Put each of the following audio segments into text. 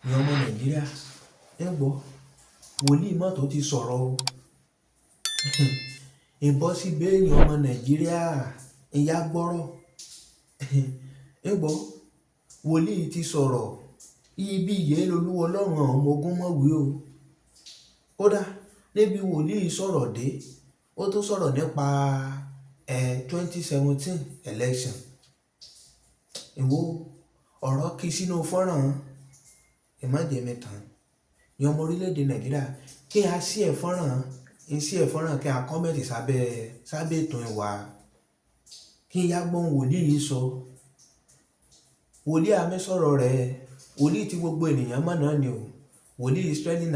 Ìyẹn ọmọ Nàìjíríà, ẹ gbọ́, wòlíì mọ́tò ti sọ̀rọ̀ o. Ìbọ́sí béèyàn ọmọ Nàìjíríà ìyá gbọ́rọ̀. Ẹ gbọ́, wòlíì ti sọ̀rọ̀. Ibi ìyẹ́ lolúwa Ọlọ́run àwọn ọmọ ogun mọ̀wé o. Kódà níbi wòlíì sọ̀rọ̀ dé, ó tó sọ̀rọ̀ nípa 2017 election. Ìwọ ọ̀rọ̀ kí sínú fọ́nrán ìmájẹ̀mẹ́tàn ní ọmọ orílẹ̀-èdè Nàìjíríà kí a sí ẹ̀ fọ́nrán kí a kọ́mẹ̀tì sábẹ́ ètò ìwà kí yá gbọ́n wòlíì yìí sọ. Wòlíì àmì sọ̀rọ̀ rẹ̀, wòlíì tí gbogbo ènìyàn mọ̀ náà ni o. Wòlíì Israeli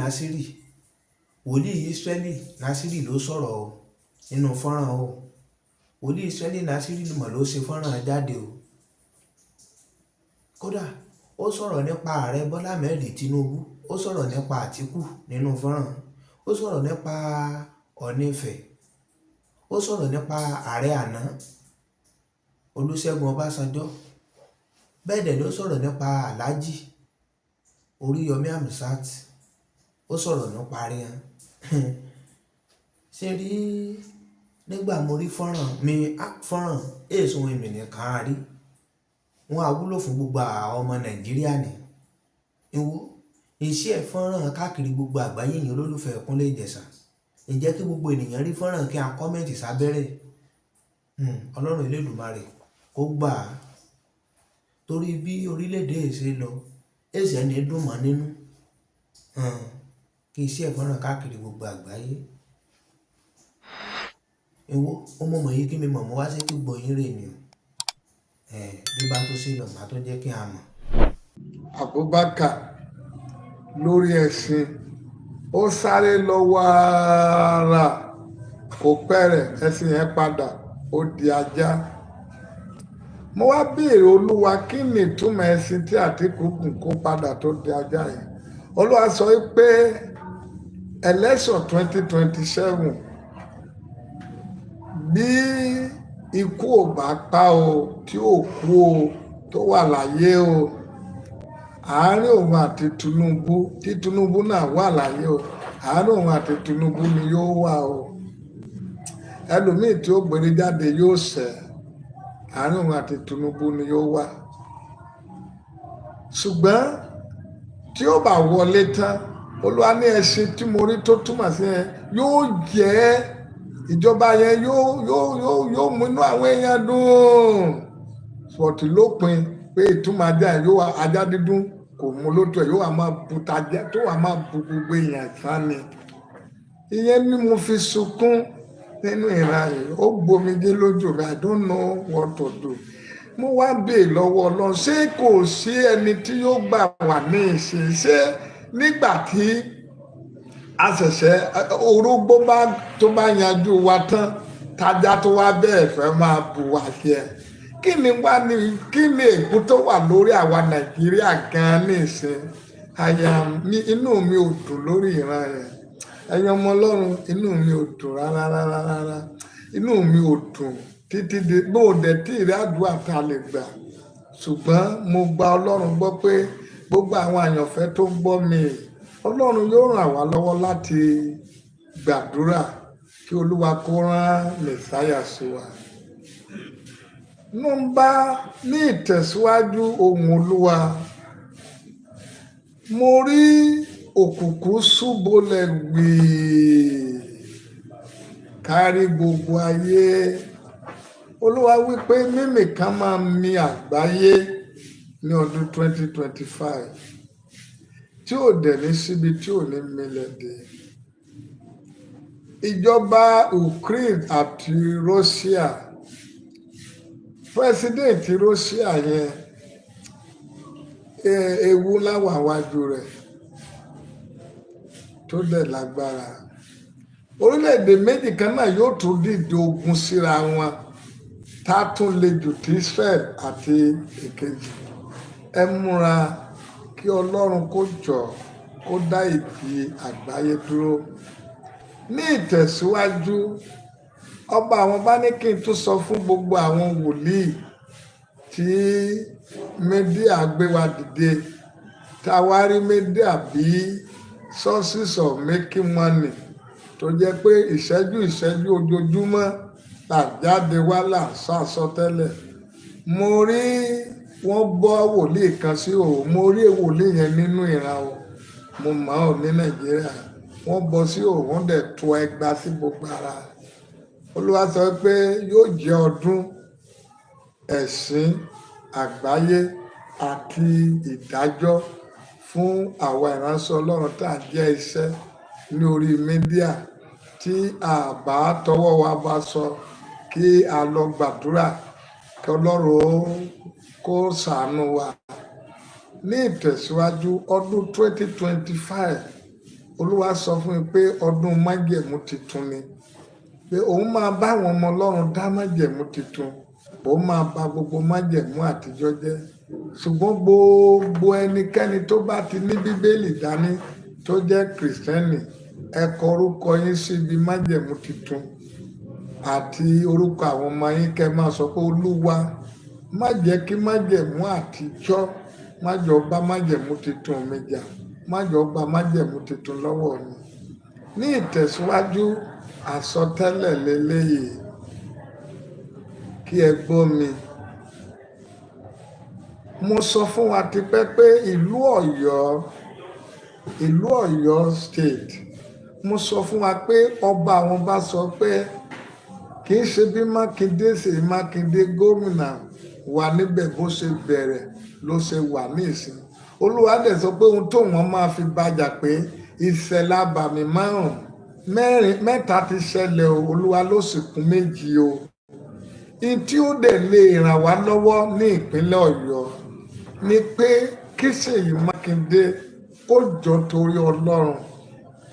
Nasiri ló sọ̀rọ̀ o nínú fọ́nrán o. Wòlíì Israeli Nasiri mọ̀ ló ṣe fọ́nrán jáde o. Kódà ó sọ̀rọ̀ nípa ààrẹ Bọ́lá Ahmed Tinubu, ó sọ̀rọ̀ nípa Àtíkù nínú fọ́nrán, ó sọ̀rọ̀ nípa Ọọ̀ni Ifẹ̀, ó sọ̀rọ̀ nípa ààrẹ àná Olúṣẹ́gun Ọbásanjọ́, bẹ́ẹ̀ dẹ̀ ló sọ̀rọ̀ nípa Alhaji Oríyọmí Hamzat, ó sọ̀rọ̀ nípa ríhan. Ṣé rí nígbà mo rí fọ́nrán èso ìmì nìkan rí wọn àwúlò fún gbogbo àwọn ọmọ Nàìjíríà ni. Ìwọ iṣẹ́ fọ́nrán káàkiri gbogbo àgbáyé yìí olólùfẹ́ Kúnlé Ìjẹ̀ṣà, ǹjẹ́ kí gbogbo ènìyàn rí fọ́nrán kí a kọ́mẹ̀ntì sábẹ́rẹ̀. Ọlọ́run Elédùmarè kó gbà á, torí bí orílẹ̀-èdè ṣe lọ èsì ẹni dùn mọ́ nínú. Kí iṣẹ́ fọ́nrán káàkiri gbogbo àgbáyé. Ìwọ ọmọ mọ̀ yìí kí mi mọ̀ mọ́ wá sí kí gbọ̀yìn rè ni o. Bí bá tó ṣe lọ màá tó jẹ́ kí a mọ̀. Abubakar lórí ẹṣin ó sáré lọ wàrà, kò pẹ́rẹ̀ ẹṣin yẹn padà ó di ajá. Mo wá béèrè Olúwa kí ni ìtumọ̀ ẹṣin tí Àtíkù gùn kó padà tó di ajá yẹn. Olúwa sọ pé election 2027 bí ikú ò bá pa o tí ò kú o tó wà láyé o, àárín òun àti Tinubu tí Tinubu náà wà láyé o, àárín òun àti Tinubu ni yóò wà o. Ẹlòmíì tí ó gbèrè jáde yóò ṣẹ, àárín òun àti Tinubu ni yóò wà. Ṣùgbọ́n tí ó bá wọlé tán, Olúwa ní ẹṣin tí mo rí tó túmọ̀ sí yẹn yóò jẹ́ ìjọba yẹn yóò mú inú àwọn èèyàn dùn. Sọ̀tì lópin pé ìtumọ̀ ajá yóò wá ajá dídùn kò mú lótú ẹ̀ yóò wá máa bu tajẹ́ tó wá máa bu gbogbo èèyàn tán ni. Ìyẹn ni mo fi sunkún nínú ìran yìí, ó gbomijé lójú mi, I don't know what to do. Mo wá béèrè lọ́wọ́ Ọlọ́run, ṣé kò sí ẹni tí yóò gbà wá ní ìsìn? Ṣé nígbà tí a ṣẹ̀ṣẹ̀ orógbó tó bá yanjú wa tán tájá tó wá bẹ́ẹ̀ fẹ́ máa bù wá sí ẹ? Kí ni ègún tó wà lórí àwa Nàìjíríà gan-an ní ìsìn? Inú mi ò dùn lórí ìran yẹn. Ẹ̀yin ọmọ Ọlọ́run, inú mi ò dùn rárá. Inú mi ò dùn títí di bóòdẹ tí ìrẹ́ àdúrà ta lè gbà. Ṣùgbọ́n mo gba Ọlọ́run gbọ́ pé gbogbo àwọn àyànfẹ́ tó ń gbọ́ mi, Ọlọ́run yóò ràn wá lọ́wọ́ láti gbàdúrà kí Olúwa kó rán Mèsáyà sí wa. Ní ìtẹ̀síwájú ohùn Olúwa, mo rí òkùnkùn ṣúbolẹ̀ gbìí kárí gbogbo ayé. Olúwa wípé mímì kan máa mì àgbáyé ní ọdún 2025 tí ò dẹ̀ ní síbi tí ò ní milẹ̀ dé. Ìjọba Ukraine àti Russia, president Russia yẹn ewu láwà wájú rẹ̀ tó dẹ̀ lágbára. Orílẹ̀-èdè méjì kan náà yóò tún dìde ogun síra wọn tá tún le jù tí Israel àti èkejì. Ẹ múra kí Ọlọ́run kó jọ kó dá ìdí àgbáyé dúró. Ní ìtẹ̀síwájú, ọba àwọn bá ní kí n tún sọ fún gbogbo àwọn wòlíì tí mídíà gbé wa dìde tawárí media bí sources of making money tó jẹ́ pé ìṣẹ́jú ojoojúmọ́ là jáde wá là ń sọ àsọtẹ́lẹ̀. Mo rí wọ́n bọ́ wòlíì kan sí òhò, mo rí wòlíì yẹn nínú ìran o, mo mọ̀ ọ́ ní Nàìjíríà, wọ́n bọ́ sí òhò, wọ́n dẹ̀ tó ẹgba sí gbogbo ara. Olúwa sọ pé yóò jẹ́ ọdún ẹ̀sìn àgbáyé àti ìdájọ́ fún àwa ìránṣẹ́ Ọlọ́run tá à jẹ́ iṣẹ́ ní orí mídíà tí a bá tọwọ́ wa bá sọ kí a lọ gbàdúrà kí Ọlọ́run kó ṣàánú wa. Ní ìtẹ̀síwájú ọdún 2025 Olúwa sọ fún mi pé ọdún májẹ̀mú titun ni, pé òun máa bá àwọn ọmọ Ọlọ́run dá májẹ̀mú titun, òun máa bà gbogbo májẹ̀mú àtijọ́ jẹ́. Ṣùgbọ́n gbogbo ẹnikẹ́ni tó bá ti ní Bíbélì dání tó jẹ́ Kìrìsìtẹ́nì, ẹ kọ orúkọ yín síbi májẹ̀mú titun àti orúkọ àwọn ọmọ yín, kẹ́ máa sọ pé Olúwa má jẹ́ kí májẹ̀mú àtijọ́ má jọ bá májẹ̀mú titun mi jà, má jọ bá májẹ̀mú titun lọ́wọ́ mi. Ní ìtẹ̀síwájú àsọtẹ́lẹ̀ lélẹ́yìí, kí ẹ gbọ́ mi. Mo sọ fún wa tipẹ́ pé ìlú Ọ̀yọ́ state, mo sọ fún wa pé ọba àwọn bá sọ pé kì í ṣe bí Mákindé gómìnà wà níbẹ̀ bó ṣe bẹ̀rẹ̀ ló ṣe wà ní ìsìn. Olúwa dẹ̀ sọ pé ohun tó wọ́n máa fi bàjà pé ìṣẹ̀lẹ̀ abàmì mẹ́ta ti ṣẹlẹ̀ o, Olúwa ló sì kún méjì o. Tí ó dẹ̀ lè ràn wá lọ́wọ́ ní ìpínlẹ̀ Ọ̀yọ́ ni pé kí Ṣèyí Mákindé kó jọ torí Ọlọ́run,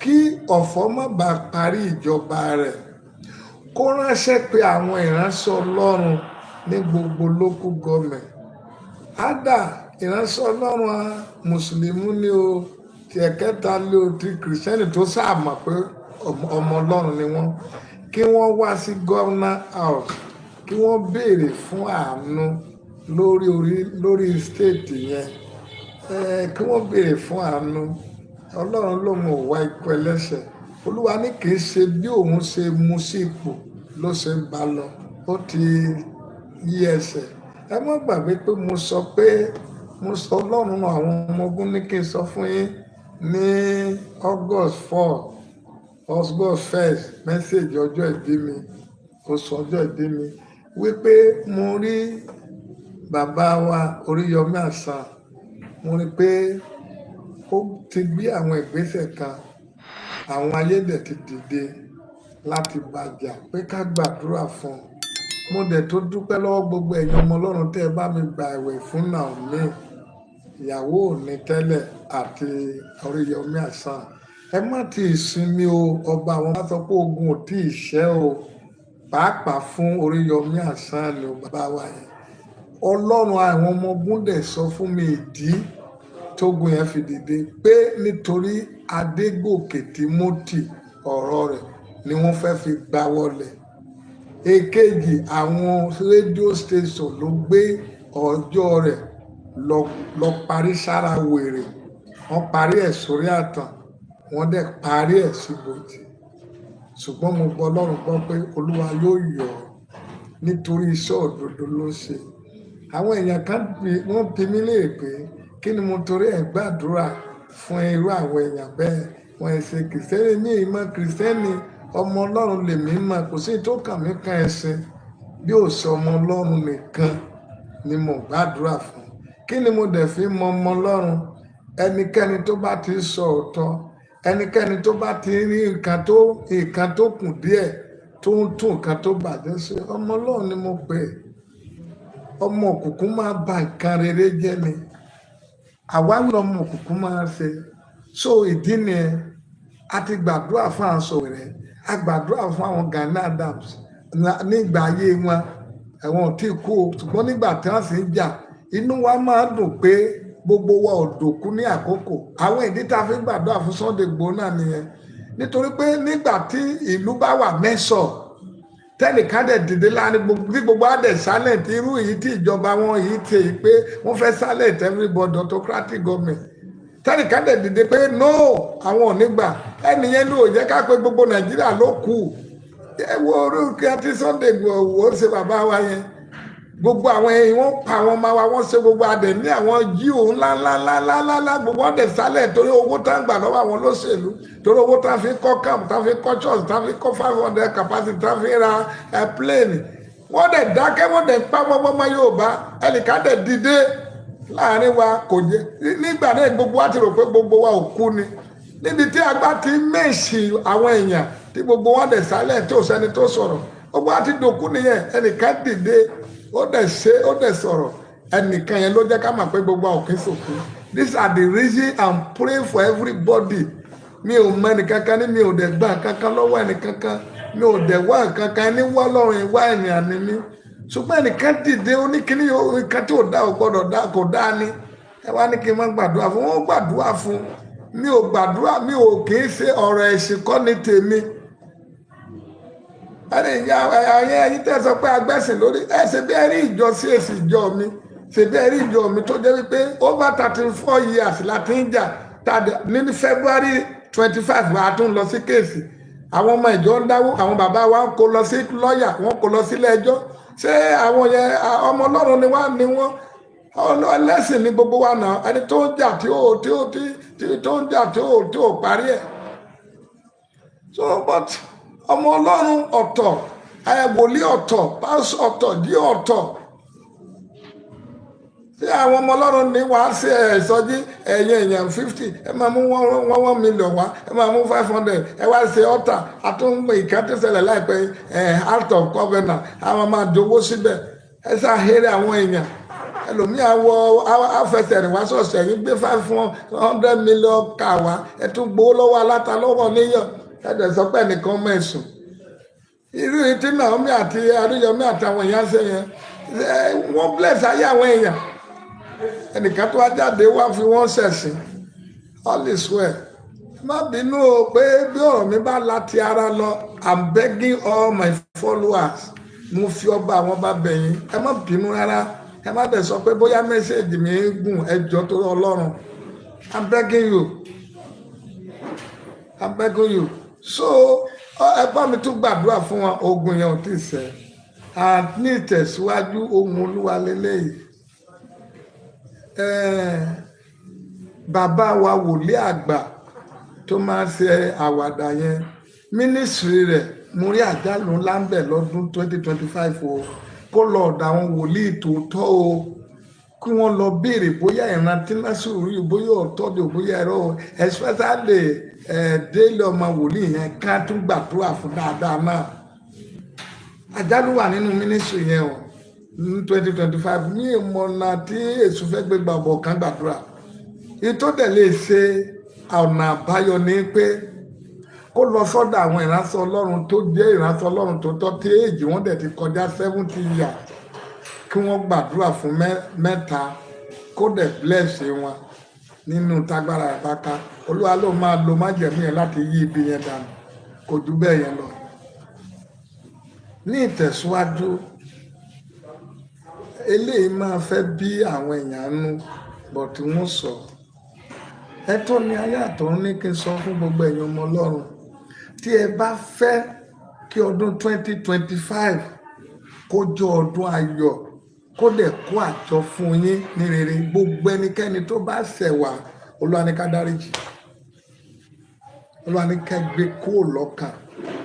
kí ọ̀fọ̀ má bàa parí ìjọba rẹ̀, kó ránṣẹ́ pé àwọn ìránṣẹ́ Ọlọ́run ní gbogbo local government. Ádà ìránṣẹ́ Ọlọ́run mùsùlùmí ni o, ti ẹ̀kẹta lé o, ti kìrìsìtẹ́nì tó sáàmọ̀ pé ọmọ Ọlọ́run ni wọ́n, kí wọ́n wá sí governor house, kí wọ́n béèrè fún àánú lórí state yẹn, kí wọ́n béèrè fún àánú. Ọlọ́run lòun ò wá ikú ẹlẹ́ṣẹ̀. Olúwa ní kì í ṣe bí òun ṣe mú sí ipò ló ṣe ń bá lọ, ó ti yí ẹsẹ̀. Ẹ má gbàgbé pé mo sọ pé Ọlọ́run àwọn ọmọ ogun ní kí n sọ fún yín ní August 1st mẹ́sẹ̀gì ọjọ́ ìbí mi, oṣù ọjọ́ ìbí mi, wípé mo rí bàbá wa Oríyọmí Àsàn, mo rí pé ó ti gbé àwọn ìgbésẹ̀ kan, àwọn ayédè ti dìde láti bàjà pé ká gbàdúrà fún un. Mo dẹ̀ tó dúpẹ́ lọ́wọ́ gbogbo ẹ̀yin ọmọ Ọlọ́run tẹ́ ẹ bá mi gba àwẹ̀ fún Naomi ìyàwó òní tẹ́lẹ̀ àti Oríyọmí Àsàn. Ẹ má ti ìsinmi o, ọba àwọn bá sọ pé ogun ò tí ì ṣẹ́ o, pàápàá fún Oríyọmí Àsàn ni o bàbá wa yẹn. Ọlọ́run àwọn ọmọ ogun dẹ̀ sọ fún mi ìdí tógun yẹn fi dìde, pé nítorí Adégòkè Timothy ọ̀rọ̀ rẹ̀ ni wọ́n fẹ́ fi gbá wọlé. Èkejì, àwọn rédíò station ló gbé ọjọ́ rẹ̀ lọ parí sára wèrè, wọ́n parí ẹ̀ sórí àtàn, wọ́n dẹ̀ parí ẹ̀ síbòjì. Ṣùgbọ́n mo gbọ́ Ọlọ́run gbọ́ pé Olúwa yóò yọ ọ́ nítorí iṣẹ́ òdodo ló ṣe. Àwọn èèyàn kan wọ́n bi mí léèrè pé kí ni mo torí ẹ̀ gbàdúrà fún irú àwọn èèyàn bẹ́ẹ̀, wọ́n ṣe kìrìsìtẹ́nì, ní ìmọ̀ kìrìsìtẹ́nì ọmọ Ọlọ́run lèmi mọ̀, kò sí tó kàn mí kan ẹ̀sìn bí ó ṣe ọmọ Ọlọ́run nìkan ni mo gbàdúrà fún. Kí ni mo dẹ̀ fi mọ ọmọ Ọlọ́run? Ẹnikẹ́ni tó bá ti sọ òótọ́, ẹnikẹ́ni tó bá ti rí nǹkan tó kù díẹ̀ tó ń tún nǹkan tó bàjẹ́ ṣe, ọmọ Ọlọ́run ni mo pè é. Ọmọ òkùnkùn máa ba nǹkan rere jẹ́ ni, àwáwí ọmọ òkùnkùn máa ṣe. So ìdí nìyẹn, a ti gbàdúrà fún àwọn Sowore, a gbàdúrà fún àwọn Gani Adams nígbà ayé wọn, àwọn ò tí ì kú o, ṣùgbọ́n nígbà tí wọ́n sì ń jà, inú wa máa dùn pé gbogbo wa ò dòkú ní àkókò. Àwọn ìdí tá a fi gbàdúrà fún Sunday Igboho náà nìyẹn, nítorí pé nígbà tí ìlú bá wà mẹ́sọ̀, tẹ́nìkan dẹ̀ dìde láàrin bí gbogbo adẹ̀ silent, irú èyí tí ìjọba wọn yìí ti èyí pé wọ́n fẹ́ silent everybody, autocratic government, tẹ́nìkan dẹ̀ dìde pé no àwọn ò ní gbà ẹnìyẹn ló jẹ́ ká pé gbogbo Nàìjíríà ló kù ẹ wo orúkọ àti Sunday Igboho ṣe bàbá wa yẹn gbogbo àwọn èèyàn wọn pa àwọn ọmọ wa wọn ṣe gbogbo adẹ ní àwọn jíò ńláńláńláńláńlá gbogbo ọdẹ sálẹ̀ torí owó tá ń gbà lọ́wọ́ àwọn olóṣèlú torí owó tá fi kọ́ camp tá fi kọ́ church tá fi kọ́ 500 capacity tá fi ra plane wọ́n dẹ̀ dákẹ́ wọ́n dẹ̀ pa ọmọ Yorùbá ẹnìkan dẹ̀ dìde láàrin wa kò jẹ́ nígbà náà gbogbo wa ti rò pé gbogbo wa ò kú ni níbi tí agbá ti mèsì àwọn èèyàn tí gbogbo wọn dẹ̀ sálẹ̀ tó sẹ́ni tó sọ̀rọ̀ gbogbo wa ti dòkú nìyẹn ẹnìkan dìde ó dẹ̀ sọ̀rọ̀ ẹnìkan yẹn ló jẹ́ ká mà pé gbogbo òkè sòkè these are the reason I'm praying for everybody mi ò mọ ẹnìkankan ní mi ò dẹ̀ gbà kankan lọ́wọ́ ẹnìkankan mi ò dẹ̀ wá kankan ẹni wá lọ́rùn ìwá ènìyàn ni mí ṣùgbọ́n ẹnìkan dìde oníkíní nǹkan tí ò dá ò gbọ́dọ̀ dá kò dá ní ẹ wá ní kí n má gbàdúrà fún wọn gbàdúrà fún mi ò gbàdúrà mi ò kì í ṣe ọ̀rọ̀ ẹ̀sìn kọ́ ní tèmi ẹ̀yin tẹ́ sọ pé agbẹ́sìn lórí ẹ̀ ṣe bí ẹ rí ìjọ sí èsì ìjọ mi ṣe bí ẹ rí ìjọ mi tó jẹ́ wípé over 34 years láti ń jà ní February 25 wa tún lọ sí kéèsì àwọn ọmọ ìjọ ń dáwó àwọn bàbá wa ń kó lọ sí lọ́ọ̀yà wọ́n kó lọ sílé ẹjọ́ ṣé àwọn yẹn ọmọ Ọlọ́run ni wọ́n ẹlẹ́sìn ní gbogbo wa náà ẹni tó ń jà tí ó parí ẹ̀ so but ọmọ Ọlọ́run ọ̀tọ̀ wòlíì ọ̀tọ̀ pásọ̀ ọ̀tọ̀ dí ọ̀tọ̀ tí àwọn ọmọ Ọlọ́run ní wàá ṣe ìsọjí ẹ̀yìn èèyàn 50 ẹ máa mú 1 million wá ẹ máa mú 500 ẹ wá ṣe ọ̀tà àtúngbò ìkẹ́tẹ́sẹ̀lẹ̀ láìpẹ́ out of covenant àwọn máa dowó síbẹ̀ ẹ ṣàhéré àwọn èèyàn ẹlòmíà wọ afẹsẹ̀rìn wá ṣọ̀ṣẹ̀ yín gbé 500 million kà wá ẹ tún gbowó lọ́wọ́ aláta lọ́wọ́ níyàn ẹ̀dẹ̀ sọ pé ẹnìkan mẹ́sùn irú tí Naomi àti Adéyọmí àtàwọn èèyàn ṣe yẹn wọ́n bless ayé àwọn èèyàn ẹnìkan tó wá jáde wá fi wọ́n ṣẹ̀sìn all is well má bínú o pé bí ọ̀rọ̀ mi bá láti ara lọ I'm begging all my followers mo fi ọba àwọn bá bẹ̀yìn ẹ má bínú rárá ẹ má dẹ̀ sọ pé bóyá mẹ́sẹ̀gì mi gùn ẹjọ́ tó Ọlọ́run I'm begging you so ẹ bá mi tún gbàdúrà fún wọn ogun yẹn ò tí ì ṣẹ ní ìtẹ̀síwájú ohun Olúwa lélẹ́yìí bàbá wa wòlíì àgbà tó máa ṣe àwàdà yẹn mínísírì rẹ̀ mo rí àjálù ńlá ń bẹ̀ lọ́dún 2025 o kó lọ ọ̀dọ̀ àwọn wòlíì tòótọ́ o kí wọ́n lọ béèrè bóyá ìran tí Násírù yìí bóyá ọ̀tọ̀ dé bóyá ẹ̀rọ especially délé ọmọ wòlíì yẹn ká tún gbàdúrà fún dáadáa náà àjálù wà nínú mínísírì yẹn o ní 2025 ní ìmọ̀nà tí èṣù fẹ́ gbé gbàgbọ́ kan gbàdúrà ètò dẹ̀ lè ṣe ọ̀nà àbáyọ ní pé kó lọ sọ́dọ̀ àwọn ìránṣẹ́ Ọlọ́run tó jẹ́ ìránṣẹ́ Ọlọ́run tó tọ́ tí èjì wọ́n dẹ̀ ti kọjá 70 years kí wọ́n gbàdúrà fún mẹ́ta kó dẹ̀ bless wọn nínú tágbára ìbáka Olúwa ló máa lo májẹ̀mú yẹn láti yí ibi yẹn dànù kò jù bẹ́ẹ̀ yẹn lọ. ní ìtẹ̀síwájú eléyìí máa fẹ́ bí àwọn èèyàn nú bọ̀ tí wọ́n sọ ẹ̀tọ́ ni ayé àtọ̀run ní kí n sọ fún gbogbo ẹ̀yin ọmọ Ọlọ́run tí ẹ bá fẹ́ kí ọdún 2025 kó jọ ọdún ayọ̀ kó dẹ̀ kó àjọ fún yín ní rere gbogbo ẹnikẹ́ni tó bá ṣẹ̀ wá Olúwa ní ká dáríjì Olúwa ní ká gbé kó lọ́kàn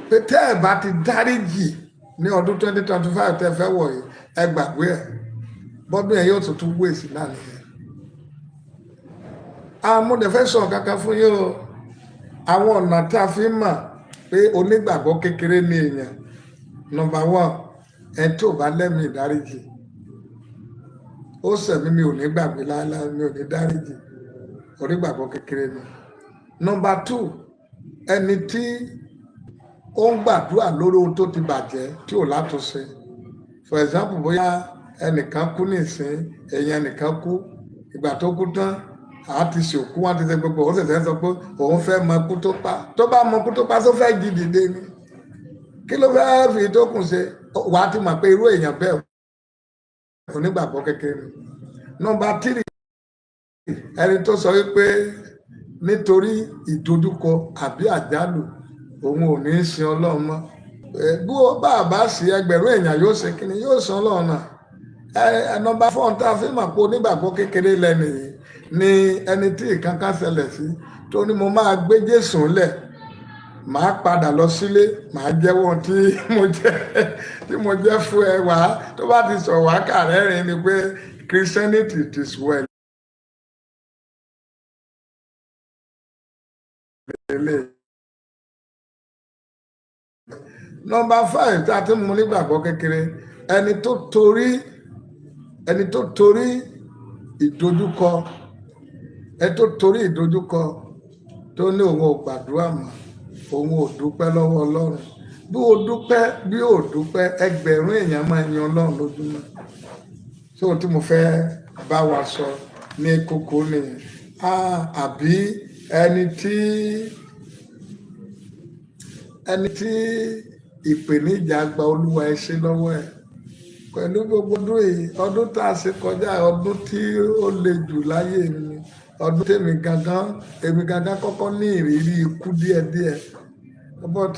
pé tẹ́ ẹ bá ti dáríjì ní ọdún 2025 tẹ́ fẹ́ wọ̀ yìí ẹ gbàgbé ẹ̀ bọ́dún ẹ̀ yóò tuntun wé sí náà nìyẹn. Mo fẹ́ sọ kankan fún yín o àwọn ọ̀nà tá a fi mọ̀ pé onígbàgbọ́ kékeré ní èèyàn number 1 ẹ tó bá lẹ́mìí ìdáríjì ó sẹ̀mí mi ò ní gbàgbé láéláé mi ò ní dáríjì onígbàgbọ́ kékeré ni. number 2 ẹni tí ó ń gbàdúrà lórí ohun tó ti bàjẹ́ tí ò látúnṣe for example bóyá ẹnìkan kú nísìn èèyàn ẹnìkan kú ìgbà tó kú tán àti ṣòkú wọn ti ṣe gbogbo ó ṣẹ̀ṣẹ̀ sọ pé òun fẹ́ mọ ikú tó pa tó bá mọ ikú tó pa tó fẹ́ jí dìde ni kí ló fẹ́ fi tó kùn ṣe wàá ti mọ̀ pé irú èèyàn bẹ́ẹ̀ onígbàgbọ́ kékeré ni. number 3 ẹni tó sọ wípé nítorí ìdojúkọ àbí àjálù òun ò ní í sin Ọlọ́run mọ́. Bí ó bá sí ẹgbẹ̀rún èèyàn yóò ṣe kíni, yóò sin Ọlọ́run náà. Nọ́mbà 4 tá a fi mọ̀ pé onígbàgbọ́ kékeré lẹ́nu yìí ni ẹni tí ìkankan ṣẹlẹ̀ sí tó ní mo máa gbé Jésù lẹ̀, màá padà lọ sílé, màá jẹ́wọ́ tí mo jẹ́ fún ẹ wá. Tó bá ti sọ wá kàrẹ́rìn ni pé Christianity it is well. Nọ́mbà 5 tá a ti mú nígbàgbọ́ kékeré, ẹni tó torí ìdojúkọ tó ní òun ò gbàdúrà mọ́, òun ò dúpẹ́ lọ́wọ́ Ọlọ́run. Bí ó dúpẹ́ ẹgbẹ̀rún èèyàn máa yan Ọlọ́run lójúmọ́. So tí mo fẹ́ bá wa sọ ní kókó nìyẹn. Àbí ẹni tí ìpèníjà gba Olúwa ẹ ṣe lọ́wọ́ ẹ̀ pẹ̀lú gbogbo ọdún tá a ṣe kọjá, ọdún tí ó le jù láyé mi, ọdún tèmi gangan kọ́kọ́ ní ìrírí ikú díẹ̀díẹ̀. But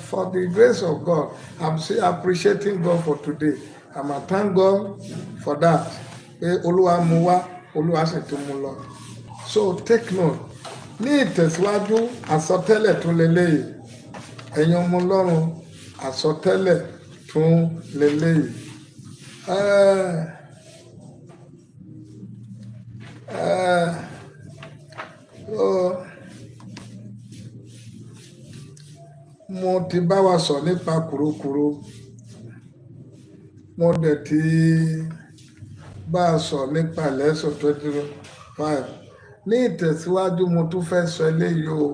for the grace of God, I'm still appreciating God for today. I'm a thank God for that. Pé Olúwa mú wá, Olúwa sì tún mú lọ. So take note. Ní ìtẹ̀síwájú, àsọtẹ́lẹ̀ tún leléyìí. Ẹ̀yin ọmọ Ọlọ́run, àsọtẹ́lẹ̀ tún leléyìí. Mo ti bá wa sọ nípa kùrukùru, mo dẹ̀ ti bá a sọ nípa lẹ́sọ̀ 25. Ní ìtẹ̀síwájú mo tún fẹ́ sọ eléyìí o.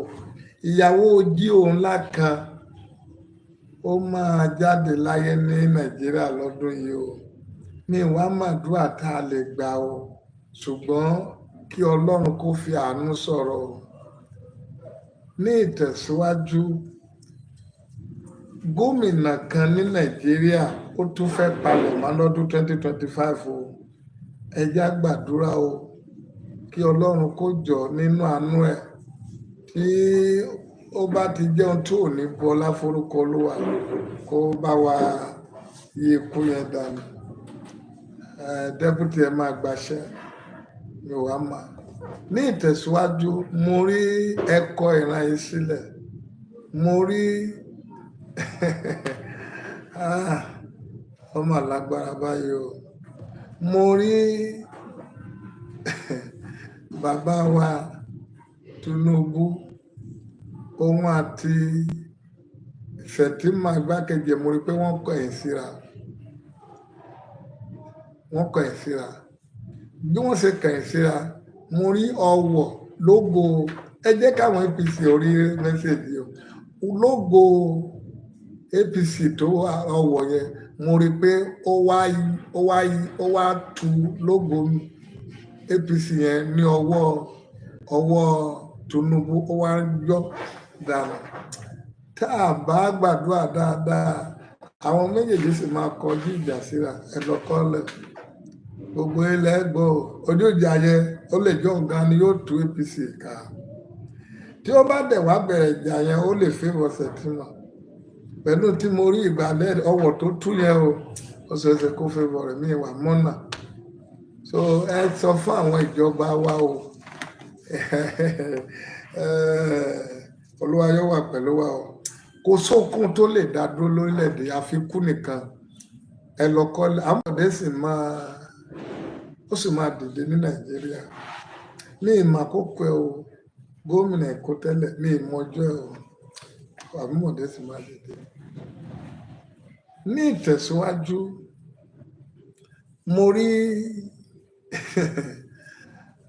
Ìyàwó Jíò ńlá kan ó máa jáde láyé ní Nàìjíríà lọ́dún yìí o. Mi wá màdúrà tá a lè gbà o, ṣùgbọ́n kí Ọlọ́run kó fi àánú sọ̀rọ̀ o. Ní ìtẹ̀síwájú, gómìnà kan ní Nàìjíríà ó tún fẹ́ palẹ̀ mọ́ lọ́dún 2025 o. Ẹ jẹ́ á gbàdúrà o, kí Ọlọ́run kó jọ nínú àánú ẹ̀, tí ó bá ti jẹun tí ò ní bu ọlá forúkọ Olúwa, kó bá wa yí ikú yẹn dànù. Dẹ́pútì ẹ máa gbaṣẹ́, mi ò wá mà. Ní ìtẹ̀síwájú, mo rí ẹ̀kọ́ ìran yìí sílẹ̀, mo rí ọmọ alágbára báyìí o. Mo rí bàbá wa Tinubu, òun àti Sẹ̀tìmà igbákejì, mo rí pé wọ́n kọ̀yìn síra. Bí wọ́n ṣe kọ̀yìn síra, mo rí ọwọ̀ lógo. Ẹ jẹ́ káwọn APC orí mẹ́sẹ̀jì o. Lógo APC tó ọwọ̀ yẹn, mo rí pé ó wá tu lógo APC yẹn ní ọwọ́ Tinubu, ó wá yọ dànù. Tá a bá gbàdúrà dáadáa, àwọn méjèèjì sì máa kọjú ìjà síra. Ẹ lọ kọ́lẹ̀ gbogbo ilẹ̀ gbọ́ ojú ìjà yẹn, ó lè jọ nǹkan ni yóò tú APC ká. Tí ó bá dẹ̀ wá bẹ̀rẹ̀ ìjà yẹn, ó lè favour Sẹ̀tìmà. Pẹ̀lú tí mo rí ìgbàlẹ̀ ọwọ́ tó tú yẹn o, ó ṣe é ṣe kó favour rẹ̀, mi wà mọ́nà. So ẹ sọ fún àwọn ìjọba wa o. Olúwa yóò wà pẹ̀lú wa o. Kò sókun tó lè dá dúró lórílẹ̀‐èdè, àfikún nìkan. Ẹ lọ kọ́lẹ̀, àmọ̀dé sì máa dìde ní Nàìjíríà. Ní ìmọ̀ àkókò ẹ o, gómìnà Èkó tẹ́lẹ̀, ní ìmọ̀jọ́ ẹ o, àmọ̀dé sì máa dìde. Ní ìtẹ̀síwájú, mo rí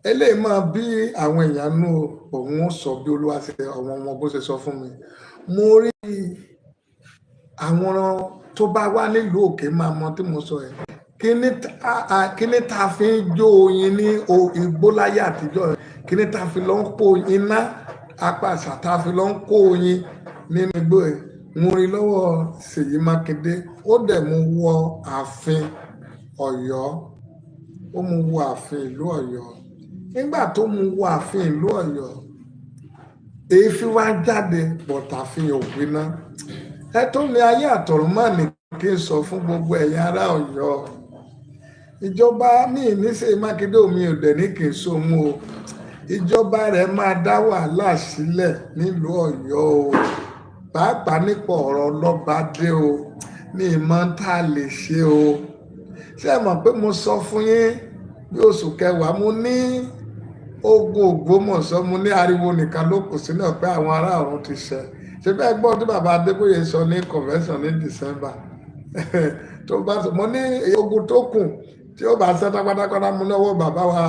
eléyìí máa bí àwọn èèyàn nú òun sọ bí Olúwa ṣe àwọn ọmọ bó ṣe sọ fún mi. Mo rí àwọn tó bá wá nílùú òkè máa mọ tí mo sọ ẹ̀. Kíní tá fi ń jó oyin ní igbó láyé àtijọ́, kíní tá fi lọ ń kó iná apàṣà tá fi lọ ń kó oyin nínú igbó ẹ̀. Mo rí lọ́wọ́ Ṣèyí Mákindé, ó dẹ̀ mú wọ ààfin Ọ̀yọ́, ó mú wọ ààfin ìlú Ọ̀yọ́. nígbà tó mú wọ ààfin ìlú Ọ̀yọ́ èéfín wá jáde bọ̀tà àfihàn ògbiná. Ẹ tó ní ayé àtọ̀run má ní kí n sọ fún gbogbo ẹ̀yin ará Ọ̀yọ́. Ìjọba ní ìníṣẹ́ Mákindé omi ò dẹ̀ ní kí n so mú o. Ìjọba rẹ̀ máa dá wàhálà sílẹ̀ nílùú Ọ̀yọ́ o. Pàápàá nípa ọ̀rọ̀ ọlọ́ba dé o. Ní ìmọ̀ tá a lè ṣe o. Ṣé ẹ mọ̀ pé mo sọ fún yín bí oṣù kẹwàá mo ní ogun Ògbómọ̀ṣọ́ mo ní ariwo nìkan ló kù sílẹ̀ pé àwọn ará ọ̀run ti ṣẹ. Ṣé bẹ́ẹ̀ gbọ́ tí bàbá Adébóyè sọ ní convention ní December tó bá sọ mo ní ogun tó kù tí ó bá ṣẹ́ pátápátá mo lọ́wọ́ bàbá wa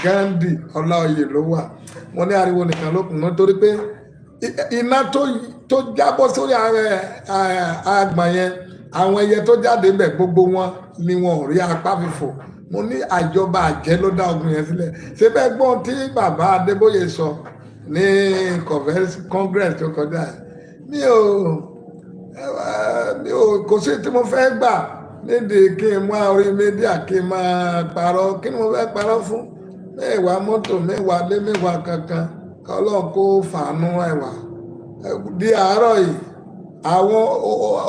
Gandhi Ọláoyè ló wà. Mo ní ariwo nìkan ló kù nítorí pé iná tó jábọ́ sórí àgbọ̀n yẹn àwọn ẹyẹ tó jáde ńbẹ̀ gbogbo wọn ni wọn ò rí apá fífò. Mo ní àjọba àjẹ́ ló dá ogun yẹn sílẹ̀. Ṣé bẹ́ẹ̀ gbọ́n tí bàbá Adébóyè sọ ní congress tó kọjá mi ò kò sí tí mo fẹ́ gbà nídìí kí n mú orí mídíà kí n máa parọ́ kí ni mo fẹ́ parọ́ fún mẹ́wàá mọ́tò mẹ́wàá lé mẹ́wàá kankan Ọlọ́run kó fàánú ẹ̀wà di àárọ̀ yìí àwọn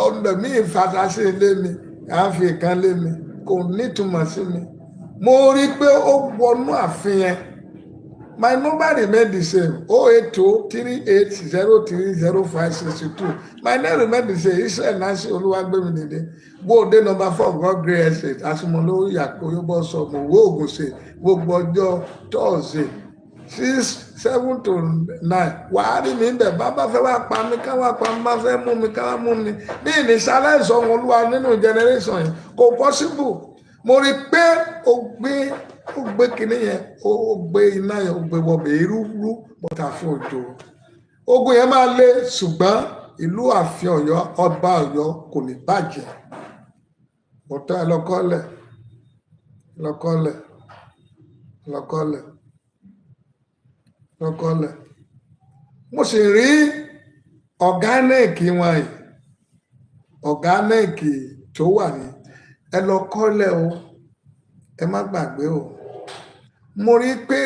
ọ̀dọ̀ mi ìfàtàsí lé mi à ń fi kan lé mi kò nítumọ̀ sí mi. Mo rí pé ó wọnú ààfin yẹn. My number remain the same 08238030562. My name remain the same Israel Nancy Olúwagbémidìde Bóòdé number 4 God Grey Estate Asumolo Yakoyobo Sọmọ Òwò Ògùn ṣe gbogbo ọjọ́ Thursday 6, 7 to 9. Wàá rí mi bẹ̀ bàbá fẹ́ wá pa mí ká wá pa mí bá fẹ́ mú mi ká wá mú mi bí ìnísàlẹ̀ ìsọ̀rọ̀ Olúwa nínú generation yẹn kò possible. Mo rí pé ó gbé kinní yẹn ó gbé iná yẹn ó gbé wọbẹ̀ irúurú bọ́tà fún òjò. Ogun yẹn máa le ṣùgbọ́n ìlú ààfin Ọ̀yọ́ ọba Ọ̀yọ́ kò ní bàjẹ́. Bọ́tà ẹ lọ́kọ́lẹ̀. Mo sì rí ọ̀gáníìkì wọn yìí ọ̀gáníìkì tó wà ní ẹ lọ kọ́lẹ̀ o ẹ má gbàgbé o. Mo rí pé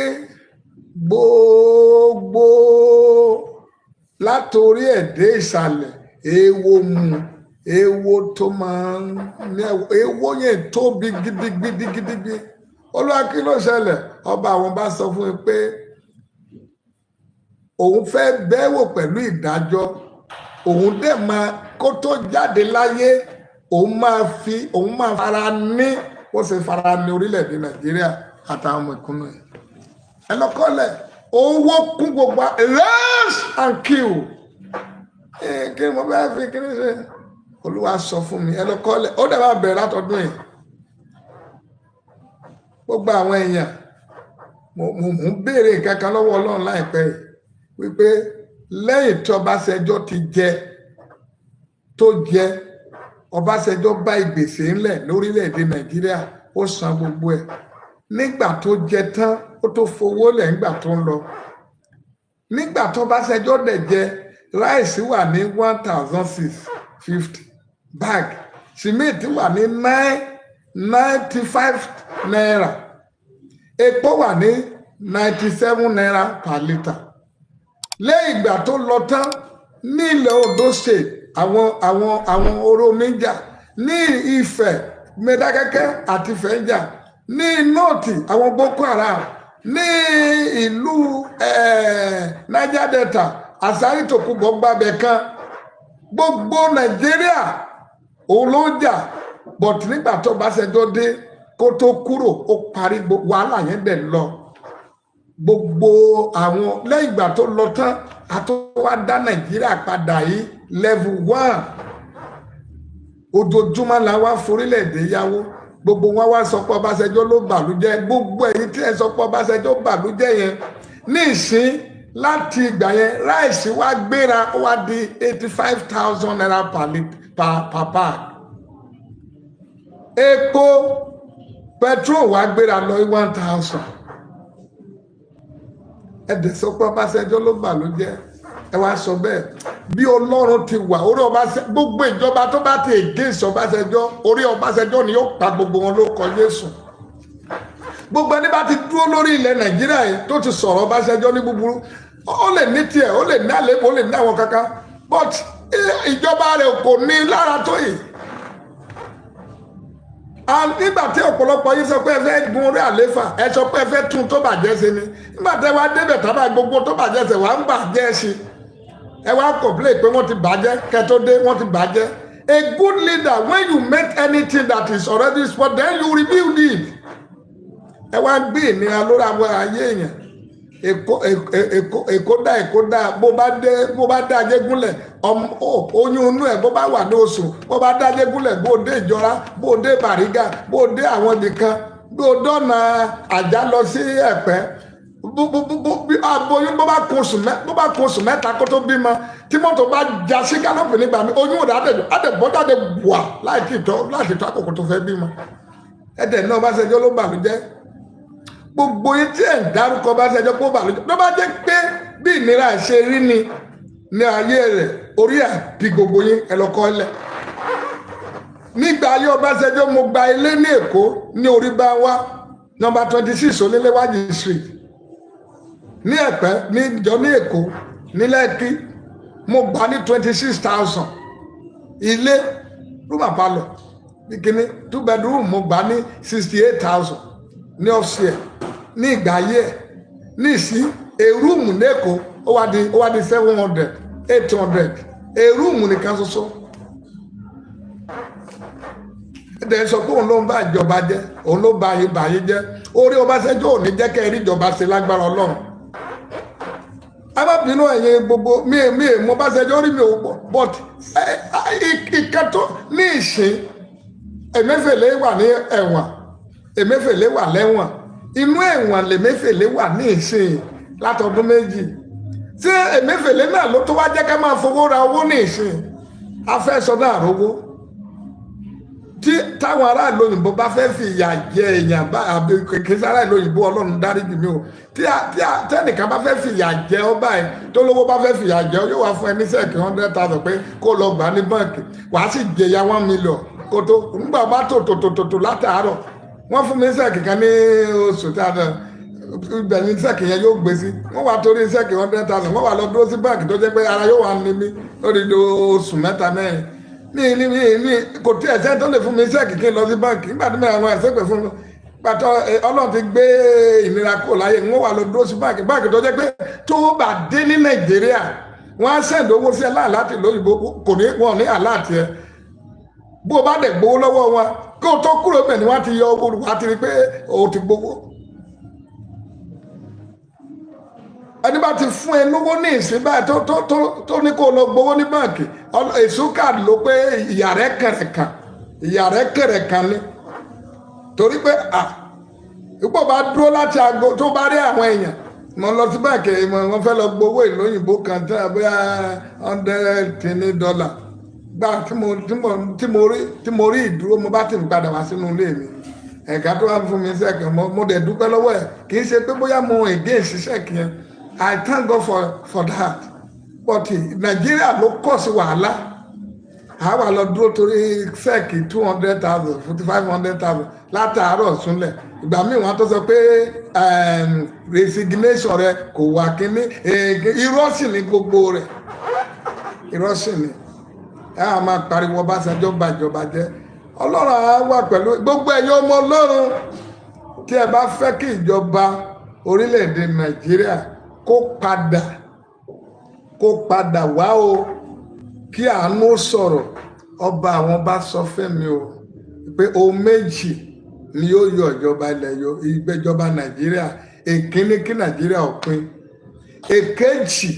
gbogbo látorí ẹ̀dẹ́ ìsàlẹ̀ èèwo tó máa ń ní èèwo yẹn tóbi gidigidi. Olúwa kí ló ṣẹlẹ̀ ọba àwọn bá sọ fún mi pé òun fẹ́ bẹ́wò pẹ̀lú ìdájọ́ òun dẹ̀ máa kó tó jáde láyé òun máa fara ní ó ṣe fara ní orílẹ̀-èdè Nàìjíríà àtàwọn ọmọ ìkúnnú ẹ̀. Ẹ lọ́kọ́lẹ̀ owó kún gbogbo arrest and kill. Kí ni mo bá fi kí ni ṣe Olúwa sọ fún mi ẹ lọ́kọ́lẹ̀ ó dẹ̀ máa bẹ̀rẹ̀ látọdún yìí. Gbogbo àwọn èèyàn mo ń béèrè kankan lọ́wọ́ Ọlọ́run láìpẹ́ yìí wípé lẹ́yìn tí Ọbásanjọ́ ti jẹ Ọbásanjọ́ bá ìgbèsè ńlẹ̀ lórílẹ̀‐èdè Nàìjíríà ó san gbogbo ẹ̀ nígbà tó jẹ tán ó tó fowó lẹ̀ nígbà tó ń lọ. Nígbà tó Ọbásanjọ́ dẹ̀ jẹ ráìsì wà ní 1,650 bag sìmẹ́ǹtì wà ní 95 naira epo wà ní 97 naira per litre. Lẹ́yìn ìgbà tó lọ tán ní ilẹ̀ Ondo State àwọn oromíjà ní Ifẹ̀ Mẹ́dákẹ́kẹ́ àti Fẹ́ńjà ní Nọ́ọ̀tì àwọn Boko Haram ní ìlú Niger Delta Àsárí Tòkunbọ̀ gbàbẹ̀ kan gbogbo Nàìjíríà òun ló ń jà but nígbà tó Ọbásanjọ́ dé kó tó kúrò ó parí wàhálà yẹn dẹ̀ lọ. Gbogbo àwọn lẹ́yìn ìgbà tó lọ tán àtọwá dá Nàìjíríà padà yìí level 1 ojoojúmọ́ la wá forílẹ̀-èdè yáwó gbogbo wọn wá sọ pé Ọbásanjọ́ ló bàlújẹ́ gbogbo èyí tí ẹ sọ pé Ọbásanjọ́ bàlújẹ́ yẹn ní ìsín láti ìgbà yẹn ráìsì wá gbéra ó wá di 85,000 naira per bag. Epo petrol wá gbéra lọ 1,000. Ẹ̀dẹ̀ sọ pé Ọbásanjọ́ ló bàlújẹ́ ẹ wá sọ bẹ́ẹ̀ bí Ọlọ́run ti wà orí Ọbásanjọ́ gbogbo ìjọba tó bá ti against Ọbásanjọ́ orí Ọbásanjọ́ ni yóò pa gbogbo wọn lórúkọ Jésù. gbogbo ẹni bá ti dúró lórí ilẹ̀ Nàìjíríà yìí tó ti sọ̀rọ̀ Ọbásanjọ́ ní búburú ó lè ní tiẹ̀ ó lè ní àléébù ó lè ní àwọn kankan but ìjọba rẹ̀ kò ní lára tó yìí. Nígbà tí ọ̀pọ̀lọpọ̀ yìí sọ pé ẹ fẹ́ gun orí àléfà ẹ sọ pé ẹ fẹ́ tún tó bàjẹ́ sí ni nígbà tí ẹ wá débẹ̀ tábà gbogbo tó bàjẹ́ sí wà ń bàjẹ́ sí ẹ wá complain pé wọ́n ti bàjẹ́ kẹtó dé wọ́n ti bàjẹ́. A good leader, when you make anything that is already spoiled, then you rebuild it. Ẹ wá gbé ìnira lórí àwọn ayé èèyàn. Èkó dá bó bá dá Ajégúnlẹ̀ oyún inú ẹ̀ bó bá wà ní oṣù bó bá dá Ajégúnlẹ̀ bó dé Ìjọra bó dé Bàrígà bó dé àwọn ibìkan bó dọ́nà Àjà lọ sí Ẹ̀pẹ́ aboyún bó bá kun oṣù mẹ́ta kó tó bímọ tí mọ́tò bá já sí kánọ́pì nígbà mi oyún rẹ̀ àdẹ̀bọ́jáde wà láti tọ́ àkókò tó fẹ́ bímọ. Ẹ̀dẹ̀ náà Ọbásanjọ́ ló bàlújẹ́ gbogbo yín tí ẹ̀ ń dárúkọ Ọbásanjọ́ kó bàlújẹ́ ló bá jẹ́ pé bí ìnira ṣe rí ni ní ayé rẹ̀ orí àbí gbogbo yín ẹ lọ kọ́ lẹ̀. Nígbà ayé Ọbásanjọ́ mo gba ilé ní Èkó ní Oríbáwá nọ́mbà 26 Oníléwájú street ní Ẹ̀pẹ́ ní Èkó ní Lẹ́kí mo gbà ní 26,000 ilé rúmà palọ̀ ní kíní 2 bedroom mo gbà ní 68,000 ní ọ̀sẹ̀ ní ìgbà ayé ẹ̀ ní ìsí èrúùmù lẹ́kọ̀ọ́ ó wá di 700 800 èrúùmù nìkan ṣoṣo. Ẹ̀dẹ̀ sọ pé òun ló ń bá ìjọba jẹ́ òun ló bá ayé jẹ́ orí Ọbásanjọ́ ò ní jẹ́ kẹ́ ẹ rí ìjọba ṣe lágbára Ọlọ́run. Amábìnú ẹ̀yin gbogbo mi mo Ọbásanjọ́ rí mi ò pọ̀ but ìkẹtọ́ ní ìsìn Emefiele wà ní ẹ̀wọ̀n Emefiele wà lẹ́wọ̀n inú ẹ̀wọ̀n l'Emefiele wà ní ìsìn látọdún méjì tí Emefiele náà ló tó wá jẹ́ ká máa fowó ra owó ní ìsìn afẹ́sọ́dọ̀ àrówó tí táwọn aráàlú òyìnbó bá fẹ́ fi ìyà jẹ èèyàn bá àbí kìí sára ìlú òyìnbó Ọlọ́run dáríjì mí o tí tẹ́nìkan bá fẹ́ fi ìyà jẹ ọ báyìí tó lówó bá fẹ́ fi ìyà jẹ ọ yóò wá fún ẹ ní sẹ́ẹ̀kì 100,000 pé kó lọ gbà ní báǹkì wàá sì jẹyà 1 million kó tó nígbà bá tò látàárọ̀ wọ́n fún mi sẹ́ẹ̀kì kan ní oṣù tí a dẹ̀ ibẹ̀ ní sẹ́ẹ̀kì yẹn yóò gbé sí wọ́n wá torí sẹ́ẹ̀kì 100,000 wọ́n wá lọ dúró sí báǹkì tó jẹ́ pé ara yóò wá ní mi lórí oṣù mẹ́ta mẹ́rin ní kò tí ẹ̀sẹ̀ tó lè fún mi sẹ́ẹ̀kì kí n lọ sí báǹkì nígbà tí mẹ́rin àwọn ẹ̀sẹ̀ pè fún mi pàtó Ọlọ́run ti gbé ìnira kò láyé wọ́n wá lọ dúró sí báǹkì tó jẹ́ pé tó bá dé ní Nàìjíríà wọ́n á sẹ́ǹdì owó sí ẹ láti lóyìnbó kò ní wọ́n ní àláàtì ẹ bó o bá dẹ̀ gbowó lọ́wọ́ wọn kó o tó kúrò bẹ̀ ni wọ́n ti yọ owó wá ti rí pé o ti gbowó. Ẹni bá ti fún ẹ lówó ní ìsìn báyìí tó ní kó lọ gbowó ní báǹkì èso káàdì ló pé ìyà rẹ̀ kẹ̀rẹ̀kan ni torí pé ipò bá dúró láti aago tó bá rí àwọn èèyàn mo lọ sí báǹkì wọ́n fẹ́ lọ gbowó ìlóyìnbó kan tí a bóyá $100 gbà tí mo rí ìdúró mo bá ti padà wá sínú ilé mi ẹ̀ka tó wà fún mi sẹ́ẹ̀kì mo dẹ̀ dúpẹ́ lọ́wọ́ ẹ̀ kì í ṣe pé bóyá mo èdè ìṣiṣẹ́ kìí I thank God for that but Nàìjíríà ló kọ̀ sí wàhálà àwa lọ dúró torí sẹ́ẹ̀kì 200,000 500,000 látàárọ̀ súnlẹ̀ ìgbà míì wọ́n tó sọ pé resignation rẹ kò wà kíní irọ́ sì ní gbogbo rẹ̀ irọ́ sì ní ẹ á máa pariwo Ọbásanjọ́ bàjọba jẹ́ Ọlọ́run á wà pẹ̀lú gbogbo ẹ̀yin ọmọ Ọlọ́run tí ẹ bá fẹ́ kí ìjọba orílẹ̀-èdè Nàìjíríà kó padà wá o kí àánú sọ̀rọ̀ ọba àwọn bá sọ fẹ́mi o pé ohun méjì ni yóò yọ ìjọba ìgbẹ́jọba Nàìjíríà èkíní kí Nàìjíríà ó pín èkejì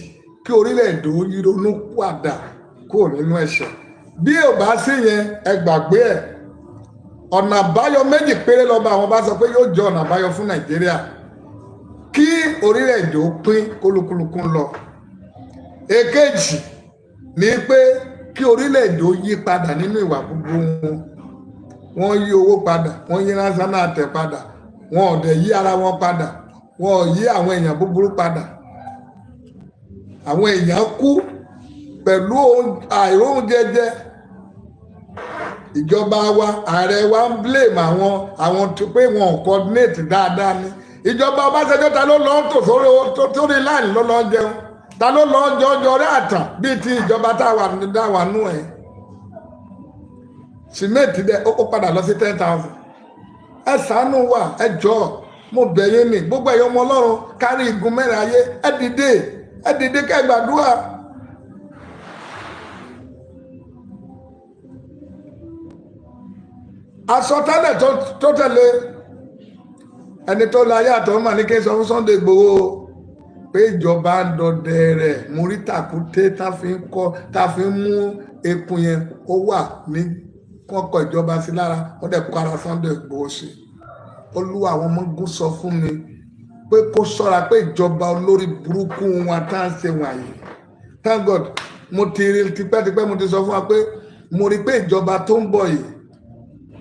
kí orílẹ̀-èdè ronú padà kúrò nínú ẹ̀ṣẹ̀ bí ò bá sí yẹn ẹ gbàgbé ẹ̀ ọ̀nà àbáyọ méjì péré lọ́ba àwọn bá sọ pé yóò jọ ọ̀nà àbáyọ fún Nàìjíríà kí orílẹ̀-èdè ó pín kólúkúlùkù lọ èkejì ní pé kí orílẹ̀-èdè ó yí padà nínú ìwà búburú wọn yí owó padà wọn yí national anthem padà wọn ò dẹ̀ yí ara wọn padà wọn ò yí àwọn èèyàn búburú padà àwọn èèyàn kú pẹ̀lú àìróúnjẹ jẹ ìjọba wa ààrẹ wa ń blame àwọn tó pé wọn ò coordinate dáadáa ni ìjọba Ọbásanjọ́ ta ló lọ ń tò sórí láàrin ló lọ jẹun ta ló lọ jọjọ rẹ àtàn bíi ti ìjọba táwa nú ẹ sìmẹ́ǹtì dẹ ó padà lọ sí 10,000 ẹ ṣàánú wa ẹ jọ̀ọ́ mo bẹ̀ yín ní gbogbo ẹ̀yọ́ ọmọ Ọlọ́run kárí igun mẹ́rin ayé ẹ dìde kẹ́ gbàdúrà. àsọtẹ́lẹ̀ tó tẹ̀lé ẹni tó láyé àtọ́mà ní kí n sọ fún Sunday Igboho pé ìjọba ń dọdẹ rẹ̀ mórí tàkúté tá fi ń mú ekun yẹn ó wà ní kọ́kọ́ ìjọba sí lára wọ́n dẹ̀ kó ara Sunday Igboho sí. Olúwa àwọn ọmọ ogun sọ fún mi pé kó ṣọ́ra pé ìjọba olórí burúkú wọn tá ń ṣe wọ̀nyí. Thank God mo ti rí tipẹ́tipẹ́ mo ti sọ fún wa pé mo rí pé ìjọba tó ń bọ̀ yìí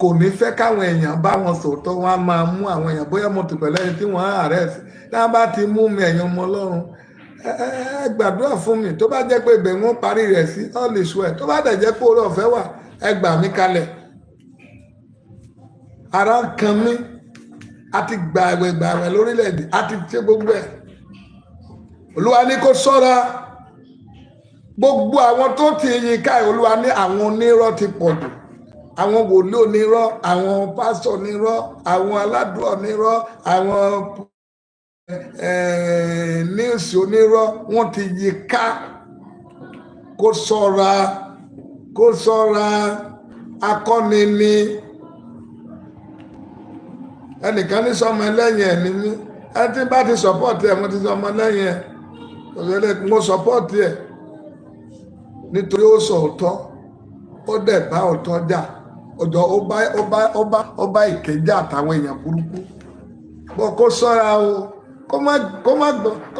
kò ní fẹ́ káwọn èèyàn bá wọn sòótọ́ wọn á máa mú àwọn èèyàn bóyá mo ti pẹ̀lẹ́ ẹni tí wọ́n á arrest tá a bá ti mú mi ẹ̀yàn ọmọ Ọlọ́run ẹ gbàdúrà fún mi tó bá jẹ́ pé ibẹ̀ wọ́n parí rẹ̀ sí all is well tó bá dẹ̀ jẹ́ pé oore ọ̀fẹ́ wà ẹ gbà mí kalẹ̀ ara ń kan mí a ti gbààwẹ̀ lórílẹ̀‐èdè a ti ṣe gbogbo ẹ̀ Olúwa ní kó ṣọ́ra gbogbo àwọn tó ti yin ká Olúwa ní àwọn onírọ́ ti pọ̀ jù àwọn wòlíì onírọ́ àwọn pásítọ̀ onírọ́ àwọn aládùúrà onírọ́ àwọn níùsì onírọ́ wọ́n ti yí ká kó ṣọ́ra akọni ni ẹnìkan ní sọmọ ẹlẹ́yìn ẹ̀ ní mí ẹni tí bá ti sọpọ́ọ̀tì ẹ̀ mo ti sọmọ ẹlẹ́yìn ẹ̀ mo sọpọ́ọ̀tì ẹ̀ nítorí ó sọ òótọ́ ó dẹ̀ bá òótọ́ jà ọjọ́ ó bá ìkẹjà àtàwọn èèyàn burúkú bọ́ kó ṣọ́ra o kó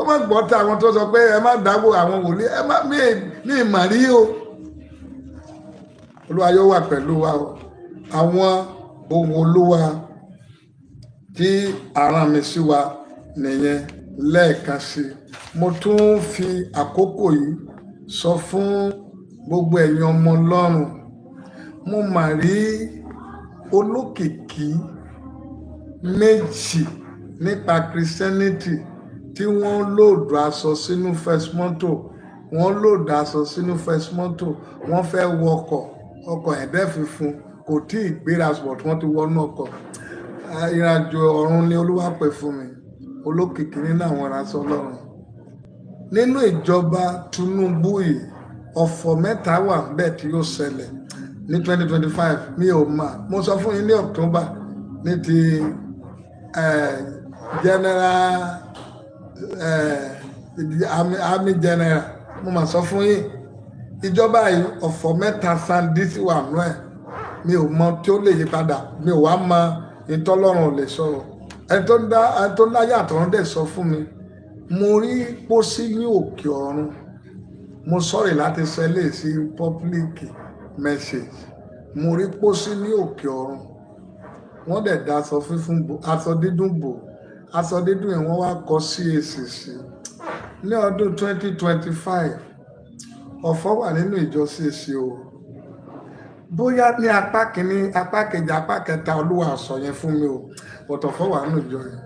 má gbọ́ tí àwọn tó sọ pé ẹ má dáwọ́ àwọn wòlíì ẹ má ní ìmàrí o Olúwa yóò wà pẹ̀lú wa o àwọn ohun Olúwa tí aràn mi sí wa nìyẹn lẹ́ẹ̀kan sí mo tún fi àkókò yìí sọ fún gbogbo ẹ̀yin ọmọ Ọlọ́run mo mà rí olókìkí méjì nípa Christianity tí wọ́n lòdù aṣọ sínú first motor wọ́n fẹ́ wọkọ̀ ọkọ̀ ẹ̀dẹ́ funfun kò tí ì gbéra but wọ́n ti wọnú ọkọ̀ ìrìnàjò ọ̀run ni Olúwa pè fún mi olókìkí nínú àwọn ìránṣẹ́ Ọlọ́run nínú ìjọba Tinubu yìí ọ̀fọ̀ mẹ́ta wà bẹ́ẹ̀ tí yóò ṣẹlẹ̀ ní 2025 mi ò mà mo sọ fún yín ní October ní ti general army general mo mà sọ fún yín ìjọba yìí ọ̀fọ̀ mẹ́ta sandisi wà nú ẹ̀ mi ò mọ tí ó lè yí padà mi ò wá mọ ìtọ́lọ́run ò lè sọ̀rọ̀ ẹni tó láyé àtọ̀run dẹ̀ sọ fún mi mo rí pósí ní òkè ọ̀run mo sọ̀rọ̀ láti ṣẹlẹ̀ sí public message mo rí pósí ní òkè ọ̀run wọ́n dẹ̀ da aṣọ fífún bò aṣọ dídùn bò aṣọ dídùn yẹn wọ́n wá kọ CAC sí ní ọdún 2025 ọ̀fọ̀ wà nínú ìjọ CAC o bóyá ní apá kìíní apá kejì apá kẹta Olúwa sọ yẹn fún mi o ọ̀tọ̀fọ̀ wà nínú ìjọ yẹn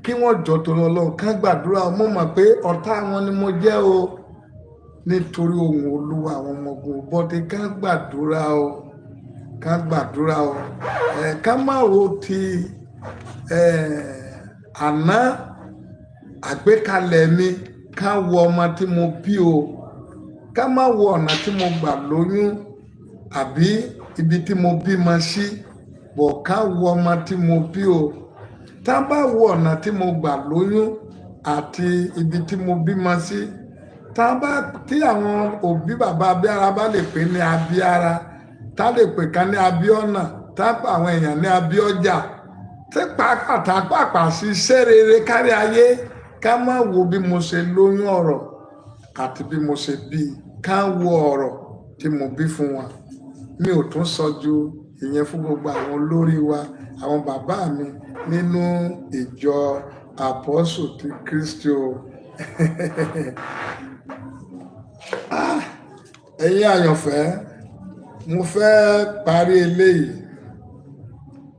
kí wọ́n jọ tó lọ lọ́wọ́ ká gbàdúrà mo mọ̀ pé ọ̀tá wọn ni mo jẹ́ o nítorí ohun Olúwa àwọn ọmọ ogun bọ́dé ká gbàdúrà o ká má ro ti àná àgbékalẹ̀ mi ká wo ọmọ tí mo bí o ká má wo ọ̀nà tí mo gbà lóyún àbí ibi tí mo bímọ sí bọ̀ ká wo ọmọ tí mo bí o tá bá wo ọ̀nà tí mo gbà lóyún àti ibi tí mo bímọ sí tí àwọn òbí bàbá abíára bá lè pè ní abíára tá lè pè ká ní abíọ́nà tá pa àwọn èèyàn ní abíọ́jà tí pàápàá sí iṣẹ́ rere kárí ayé ká má wo bí mo ṣe lóyún ọ̀rọ̀ àti bí mo ṣe bí ká wo ọ̀rọ̀ tí mo bí fún wa mi ò tún sọ ju ìyẹn fún gbogbo àwọn olórí wa àwọn bàbá mi nínú ìjọ àpọ́sù ti Kristi o ẹ̀yin àyànfẹ́ mo fẹ́ parí eléyìí,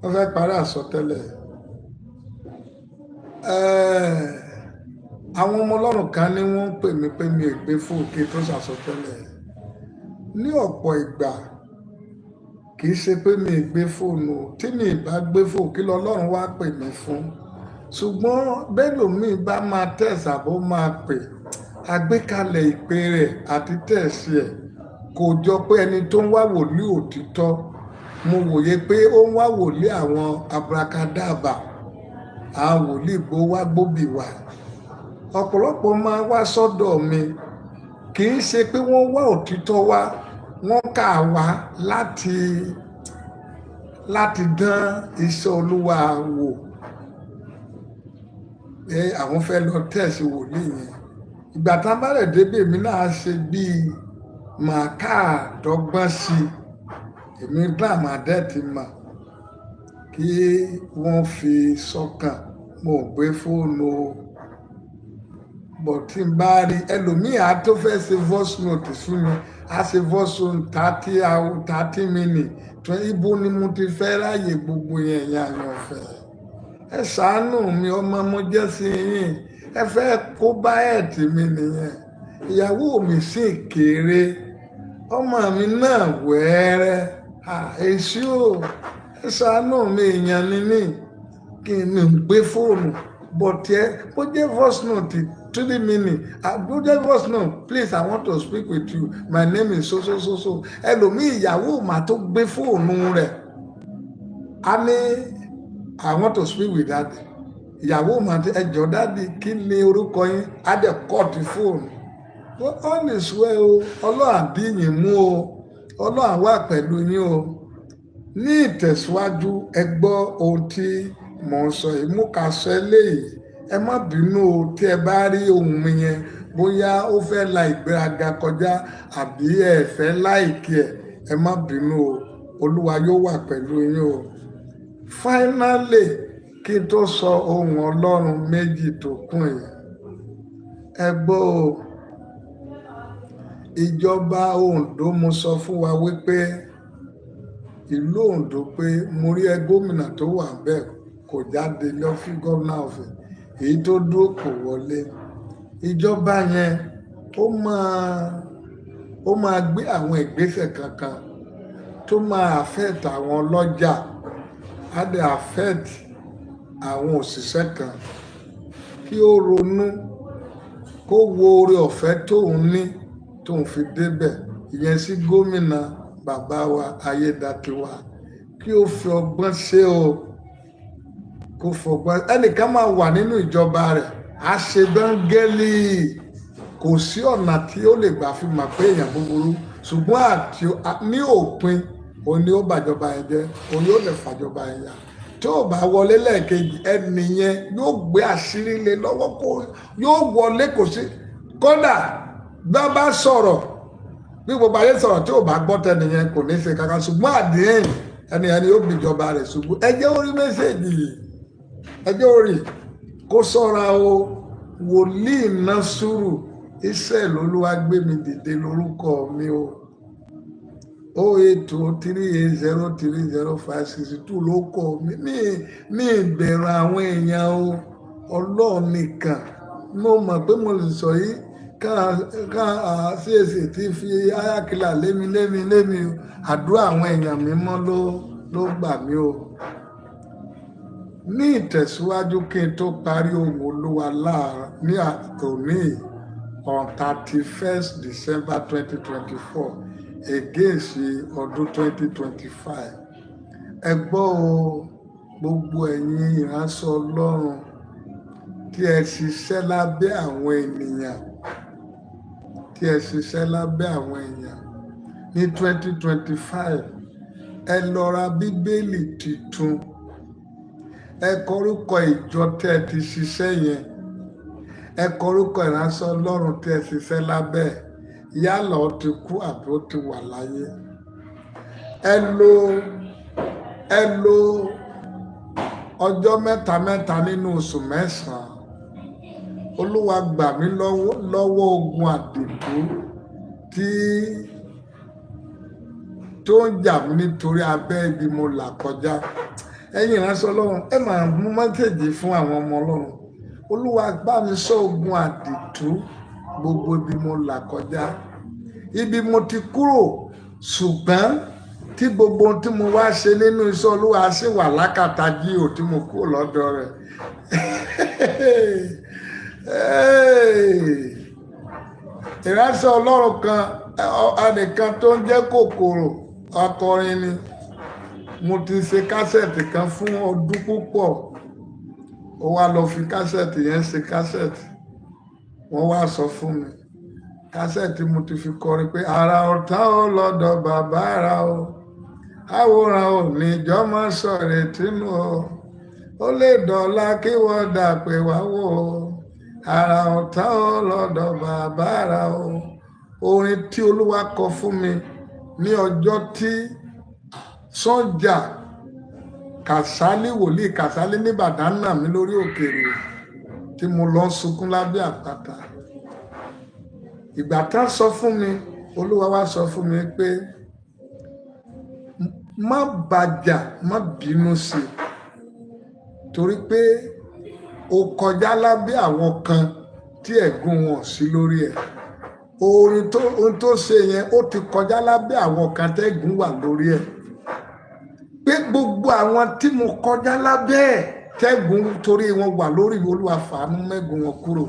mo fẹ́ parí àsọtẹ́lẹ̀. Àwọn ọmọ Ọlọ́run kan ní wọ́n pè mí pé mi ò gbé fóònù kí n tó ṣàsọtẹ́lẹ̀. Ní ọ̀pọ̀ ìgbà kì í ṣe pé mi ò gbé fóònù, tí mi ì bá gbé fóònù kí lọ́lọ́run wá pè mí fún. Ṣùgbọ́n bẹ́lòmíì bá máa tẹ̀sà bó máa pè, àgbékalẹ̀ ìpè rẹ̀ àti tẹ̀sí ẹ̀ kò jọ pé ẹni tó ń wá wòlíì òtítọ́. Mo wòye pé ó ń wá wòlíì àwọn abrakadabra, àwọn wòlíì gbó wá gbóbì wá. Ọ̀pọ̀lọpọ̀ máa wá sọ́dọ̀ mi kì í ṣe pé wọ́n wá òtítọ́ wá, wọ́n kà wá láti dán iṣẹ́ Olúwa wò. Àwọn fẹ́ lọ tẹ̀sí wòlíì yẹn. Ìgbà tá a bá rẹ̀ débè mi náà ṣe bíi màkà dọ́gbọ́n sí i. Èmi gíláàmù àdẹ́ẹ̀tì mà kí wọ́n fi sọ́kàn mo gbé fóònù o. Bọ̀ tí n bá rí ẹlòmíì á tó fẹ́ ṣe voice note fún mi, á ṣe voice note 30 minutes. Ibo ni mo ti fẹ́ ráyè gbogbo yẹn yẹn àyànfẹ́. Ẹ ṣàánú mi, ọmọ mo jẹ́ sí yín. Ẹ fẹ́ kó bá ẹ̀tì mi nìyẹn. Ìyàwó mi sì kéré, ọmọ mi náà wẹ́ẹ́rẹ́. Èsì o, ẹ ṣàánú mi, èèyàn ni mí kí n gbé fóònù. But bó jẹ́ voice note 3 minutes, bó jẹ́ voice note, please I want to speak with you, my name is so. Ẹlòmíì ìyàwó mà tó gbé fóònù rẹ̀ á ní I want to speak with daddy. Ìyàwó mà ti ẹjọ́ daddy kí ni orúkọ yín, á dẹ̀ kọ́ọ̀tì fóònù. All is well o, Ọlọ́run àdíyìn mú o, Ọlọ́run wà pẹ̀lú yín o. Ní ìtẹ̀síwájú ẹ gbọ́ ohun tí mò ń sọ yìí, mú ká sọ eléyìí. Ẹ má bínú o tí ẹ bá rí ohun mi yẹn bóyá ó fẹ́ la ìgbéraga kọjá àbí ẹ fẹ́ láìkí ẹ̀, ẹ má bínú o, Olúwa yóò wà pẹ̀lú yín o. Finally, kí n tó sọ ohun Ọlọ́run méjì tó kún yìí, ẹ gbọ́ o. Ìjọba Ondo mo sọ fún wa wípé ìlú Ondo pé mo rí gómìnà tó wà bẹ́ẹ̀ kò jáde lọ́fí gómìnà ọ̀fẹ́, èyí tó dúró kò wọlé. Ìjọba yẹn ó máa gbé àwọn ìgbésẹ̀ kankan tó máa affect àwọn ọlọ́jà, á dẹ̀ affect àwọn òṣìṣẹ́ kan. Kí ó ronú, kó wo oore ọ̀fẹ́ tóun ní tóun fi débẹ̀, ìyẹn sí gómìnà bàbá wa Ayédàtiwa, kí ó fi ọgbọ́n ṣe o, kó fọgbọ́n. Ẹnìkan máa wà nínú ìjọba rẹ̀ á ṣe dángẹ́lì, kò sí ọ̀nà tí ó lè gbà fi mọ̀ pé èèyàn búburú, ṣùgbọ́n ní òpin òun ni ó bàjọba yẹn jẹ́, òun yóò lè fàjọba yẹn yá. Tí ó bá wọlé lẹ́ẹ̀kejì, ẹni yẹn yóò gbé àṣírí lé lọ́wọ́, kó yóò wọlé, kò sí kódà bá bá sọ̀rọ̀ bí gbogbo ayé sọ̀rọ̀ tí ò bá gbọ́ tẹ́ni yẹn kò ní ṣe kankan, ṣùgbọ́n àdéhùn ẹni yẹn ni ó gbìjọba rẹ̀ ṣubú. Ẹ jẹ́ orí mẹ́sẹ̀gì yìí, ẹ jẹ́ orí kó sọ́ra o. Wòlíì Násùrù Israel Olúwagbémidìde lórúkọ mi o. 08038030562 ló kọ mi ìbẹ̀rù àwọn èèyàn o, Ọlọ́run nìkan. Mo mọ̀ pé mo lè sọ yìí ká CAC ti fi ayákìlá lémi o, àdúrà àwọn èèyàn mímọ́ ló gbà mí o. Ní ìtẹ̀síwájú kí n tó parí ohun Olúwa ní òní on 31st December 2024 against ọdún 2025. Ẹ gbọ́ o, gbogbo ẹ̀yin ìránṣẹ́ Ọlọ́run tí ẹ ṣiṣẹ́ lábẹ́ àwọn ènìyàn, ní 2025, ẹ lọ ra Bíbélì tuntun. Ẹ kọ orúkọ ìjọ tẹ́ ẹ ti ṣiṣẹ́ yẹn, ẹ kọ orúkọ ìránṣẹ́ Ọlọ́run tí ẹ ṣiṣẹ́ lábẹ́, yálà ó ti kú àbí ó ti wà láyé. Ẹ lo ọjọ́ mẹ́ta nínú oṣù mẹ́sàn-án. Olúwa gbà mí lọ́wọ́ ogun àdìgún tó ń jà mí nítorí abẹ́ ibi mo là kọjá. Ẹ̀yin ìránṣẹ́ Ọlọ́run, ẹ máa mú mẹ́sẹ̀jì fún àwọn ọmọ Ọlọ́run. Olúwa bá mi ṣọ́ ogun àdìtú gbogbo ibi mo là kọjá. Ibi mo ti kúrò, ṣùgbọ́n tí gbogbo tí mo wá ṣe nínú iṣẹ́ Olúwa sì wà lákàtà Jíò tí mo kúrò lọ́dọ̀ rẹ̀. Ìránṣẹ́ Ọlọ́run kan, ẹnìkan tó ń jẹ́ Kòkòrò, akọrin ni. Mo ti ṣe kásẹ̀tì kan fún ọdún púpọ̀. Ó wá lọ fi kásẹ̀tì yẹn ṣe kásẹ̀tì. Wọ́n wá sọ fún mi. Kásẹ̀tì mo ti fi kọrin pé ara ọ̀tá ó lọ́dọ̀ bàbá ara o. Àwòrán ò ní ìjọ máa sọ̀rọ̀ tínú o. Ó lè dọ̀la kí wọ́n dà pé wá wò o. Ara ọ̀tá ó lọ́dọ̀ bàbá ara o. Orin tí Olúwa kọ fún mi ní ọjọ́ tí Sọ́jà Kàsálí wòlíì Kàsálí ní Ìbàdàn nà mí lórí òkèèrè tí mo lọ sunkún lábẹ́ àpáta. Ìgbà tá sọ fún mi, Olúwa wá sọ fún mi pé má bàjà, má bínú sí i, torí pé o kọjá lábẹ́ àwọn kan tí ẹ̀gún wọn sí lórí ẹ̀. Ohun tó ṣe yẹn ó ti kọjá lábẹ́ àwọn kan tẹ́gún wà lórí ẹ̀. Pé gbogbo àwọn tí mo kọjá lábẹ́ ẹ̀ tẹ́gún torí wọn wà lórí, Olúwa fàánú mẹ́gún wọn kúrò.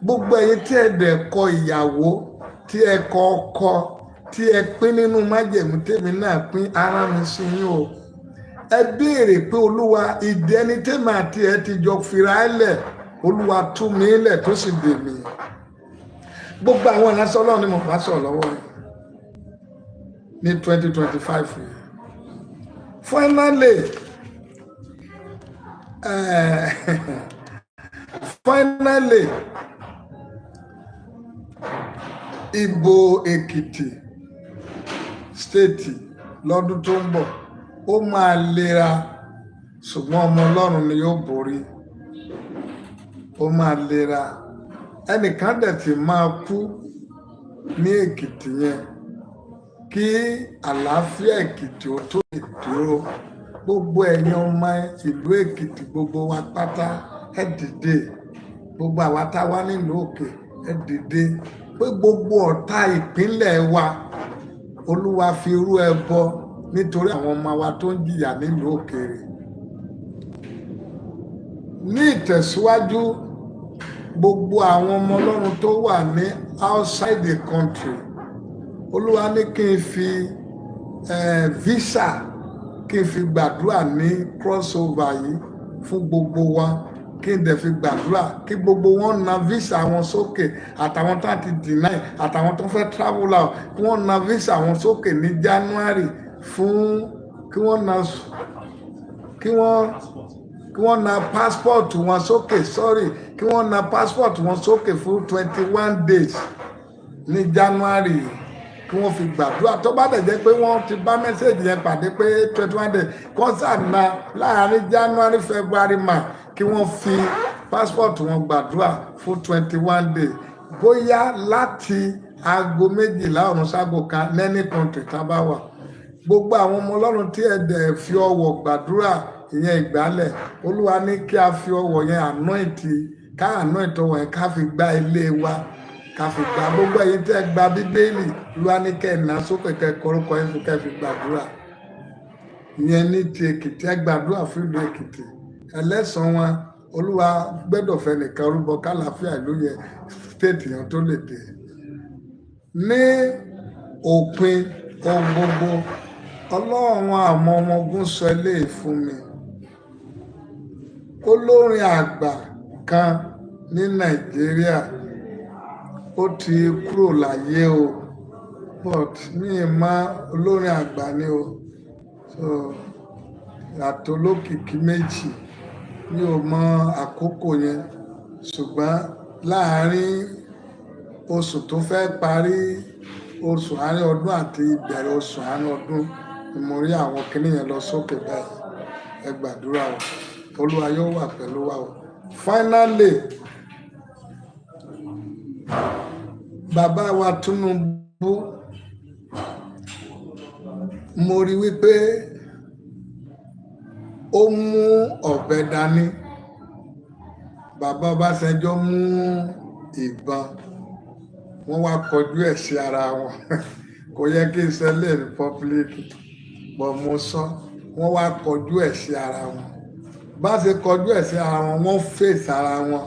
Gbogbo ẹ̀yin tí ẹ dẹ̀ kọ ìyàwó, tí ẹ kọ ọkọ, tí ẹ pín nínú májẹ̀mú tèmi náà pín, ara mi sí yín o. Ẹ béèrè pé Olúwa, ìdí ẹni tèmi àti ẹ ti jọ fira ẹ lẹ̀, Olúwa tú mi lẹ̀ tó sì dè mí. Gbogbo àwọn ìránṣẹ́ Ọlọ́run ni mo bá sọ̀rọ̀ lọ́wọ́ rẹ̀ ní 2025 yìí. Finally, ìbò Èkìtì stéètì lọ́dún tó ń bọ̀ ó máa lera, ṣùgbọ́n ọmọ Ọlọ́run ni yóò borí. Ó máa lera. Ẹnìkan dẹ̀ ti máa kú ní Èkìtì yẹn kí àlàáfíà Èkìtì ó tó lè dúró. Gbogbo ẹ̀yin ọmọ ìlú Èkìtì, gbogbo wa pátá, ẹ dìde. Gbogbo àwa tá a wá nílùú òkè, ẹ dìde. Pé gbogbo ọ̀tá ìpínlẹ̀ wa, Olúwa fi rú ẹbọ nítorí àwọn ọmọ wa tó ń jìyà nílùú òkèèrè. Ní ìtẹ̀síwájú, gbogbo àwọn ọmọ Ọlọ́run tó wà ní outside the country, Olúwa ní kí n fi visa kí n fi gbàdúrà ní crossover yìí fún gbogbo wa, kí n dẹ̀ fi gbàdúrà kí gbogbo wọn na visa wọn sókè, àtàwọn tó ti deny, àtàwọn tó fẹ́ travel out, kí wọ́n na visa wọn sókè ní January fún kí wọ́n na passport wọn sókè, kí wọ́n na passport wọn sókè fún 21 days ní January, kí wọ́n fi gbàdúrà. Tó bá dẹ̀ jẹ́ pé wọ́n ti bá mẹ́sẹ̀jì yẹn pàdé pé 21 days kọ́nsà na láàárín January, February, March, kí wọ́n fi passport wọn gbàdúrà fún 21 days. Bóyá láti aago 12 ọ̀run ságo kan lẹ́ni country tá bá wà. Gbogbo àwọn ọmọ Ọlọ́run tí ẹ dẹ̀ fi ọwọ́ gbàdúrà ìyẹn ìgbálẹ̀, Olúwa ní kí a fi ọwọ́ yẹn anoint ọwọ́ yẹn ká fi gbá ilé wa, ká fi gbá. Gbogbo ẹ̀yin tí ẹ gba Bíbélì, Olúwa ní kẹ́ ẹ nà sókè, kẹ́ ẹ kọrúkọ yín fún, kẹ́ ẹ fi gbàdúrà. Ìyẹn ní ti Èkìtì, ẹ gbàdúrà fún ìlú Èkìtì. Ẹlẹ́sàn wọn, Olúwa gbẹ́dọ̀ fẹ́ nìkan rúbọ kálàáfíà ìlú yẹn stéètì yẹn tó lè dé. Ní òpin ohun gbogbo, Ọlọ́run àwọn ọmọ ogun sọ eléyìí fún mi. Olórin àgbà kan ní Nàìjíríà ó ti kúrò láyé o, but mi ì mọ olórin àgbà ni o. So yàtọ̀ olókìkí méjì, mi ò mọ àkókò yẹn, ṣùgbọ́n láàárín oṣù tó fẹ́ parí, oṣù àárín ọdún àti ìbẹ̀rẹ̀ oṣù àárín ọdún ni mo rí àwọn kinní yẹn lọ sókè báyìí. Ẹ gbàdúrà o, Olúwa yóò wà pẹ̀lú wa o. Finally, bàbá wa Tinubu mo rí wípé ó mú ọ̀bẹ dání, bàbá Ọbásanjọ́ mú ìbọn, wọ́n wá kọjú ẹ̀ sí ara wọn kò yẹ kí n ṣẹlẹ̀ ní pọ́pílíkì bọ̀ mo sọ, wọ́n wá kọjú ẹ̀ sí ara wọn, bá ṣe kọjú ẹ̀ sí ara wọn wọ́n fèsì ara wọn.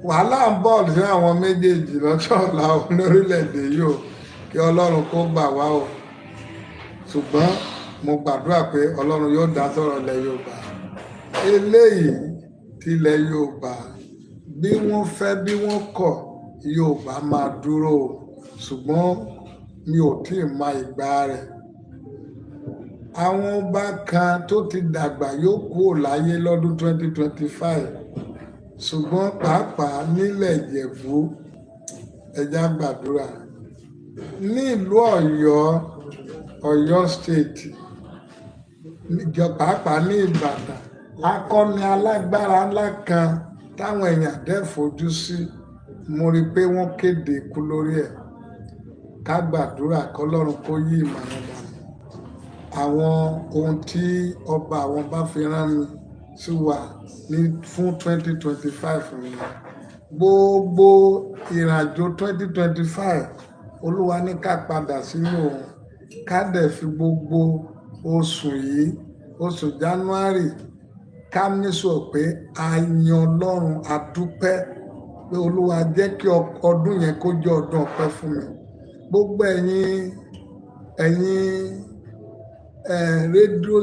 Wàhálà ń bọ̀ sí àwọn méjèèjì lọ́jọ́ ọ̀la lórílẹ̀‐èdè yìí o, kí Ọlọ́run kó gbà wá o, ṣùgbọ́n mo gbàdúrà pé Ọlọ́run yóò dá sọ̀rọ̀ ilẹ̀ Yorùbá. Eléyìí tilẹ̀ Yorùbá, bí wọ́n fẹ́ bí wọ́n kọ̀, Yorùbá máa dúró o, ṣùgbọ́n mi ò tí ì mọ ìgbà rẹ̀. Àwọn ọba kan tó ti dàgbà yóò kúrò láyé lọ́dún 2025, ṣùgbọ́n pàápàá nílẹ̀ Ìjẹ̀bú ẹja gbàdúrà. Ní ìlú Ọ̀yọ́ state, pàápàá ní Ìbàdàn, akọni alágbára ńlá kan táwọn èèyàn dẹ̀ fojú sí, mo rí i pé wọ́n kéde ikú lórí ẹ̀. Ká gbàdúrà kọ́lọ́run kó yí ìmọ̀ràn dànù. Àwọn ohun tí ọba àwọn bá fi rán mi sí wa ní fún 2025 ni gbogbo ìrìnàjò 2025 Olúwa ní ká padà sínú òun, ká dẹ̀ fi gbogbo oṣù yìí, oṣù January, ká níṣọ pé a yan Ọlọ́run, a dúpẹ́ pé Olúwa jẹ́ kí ọdún yẹn kó jẹ́ ọdún ọpẹ́ fún mi. Gbogbo ẹ̀yin rédíò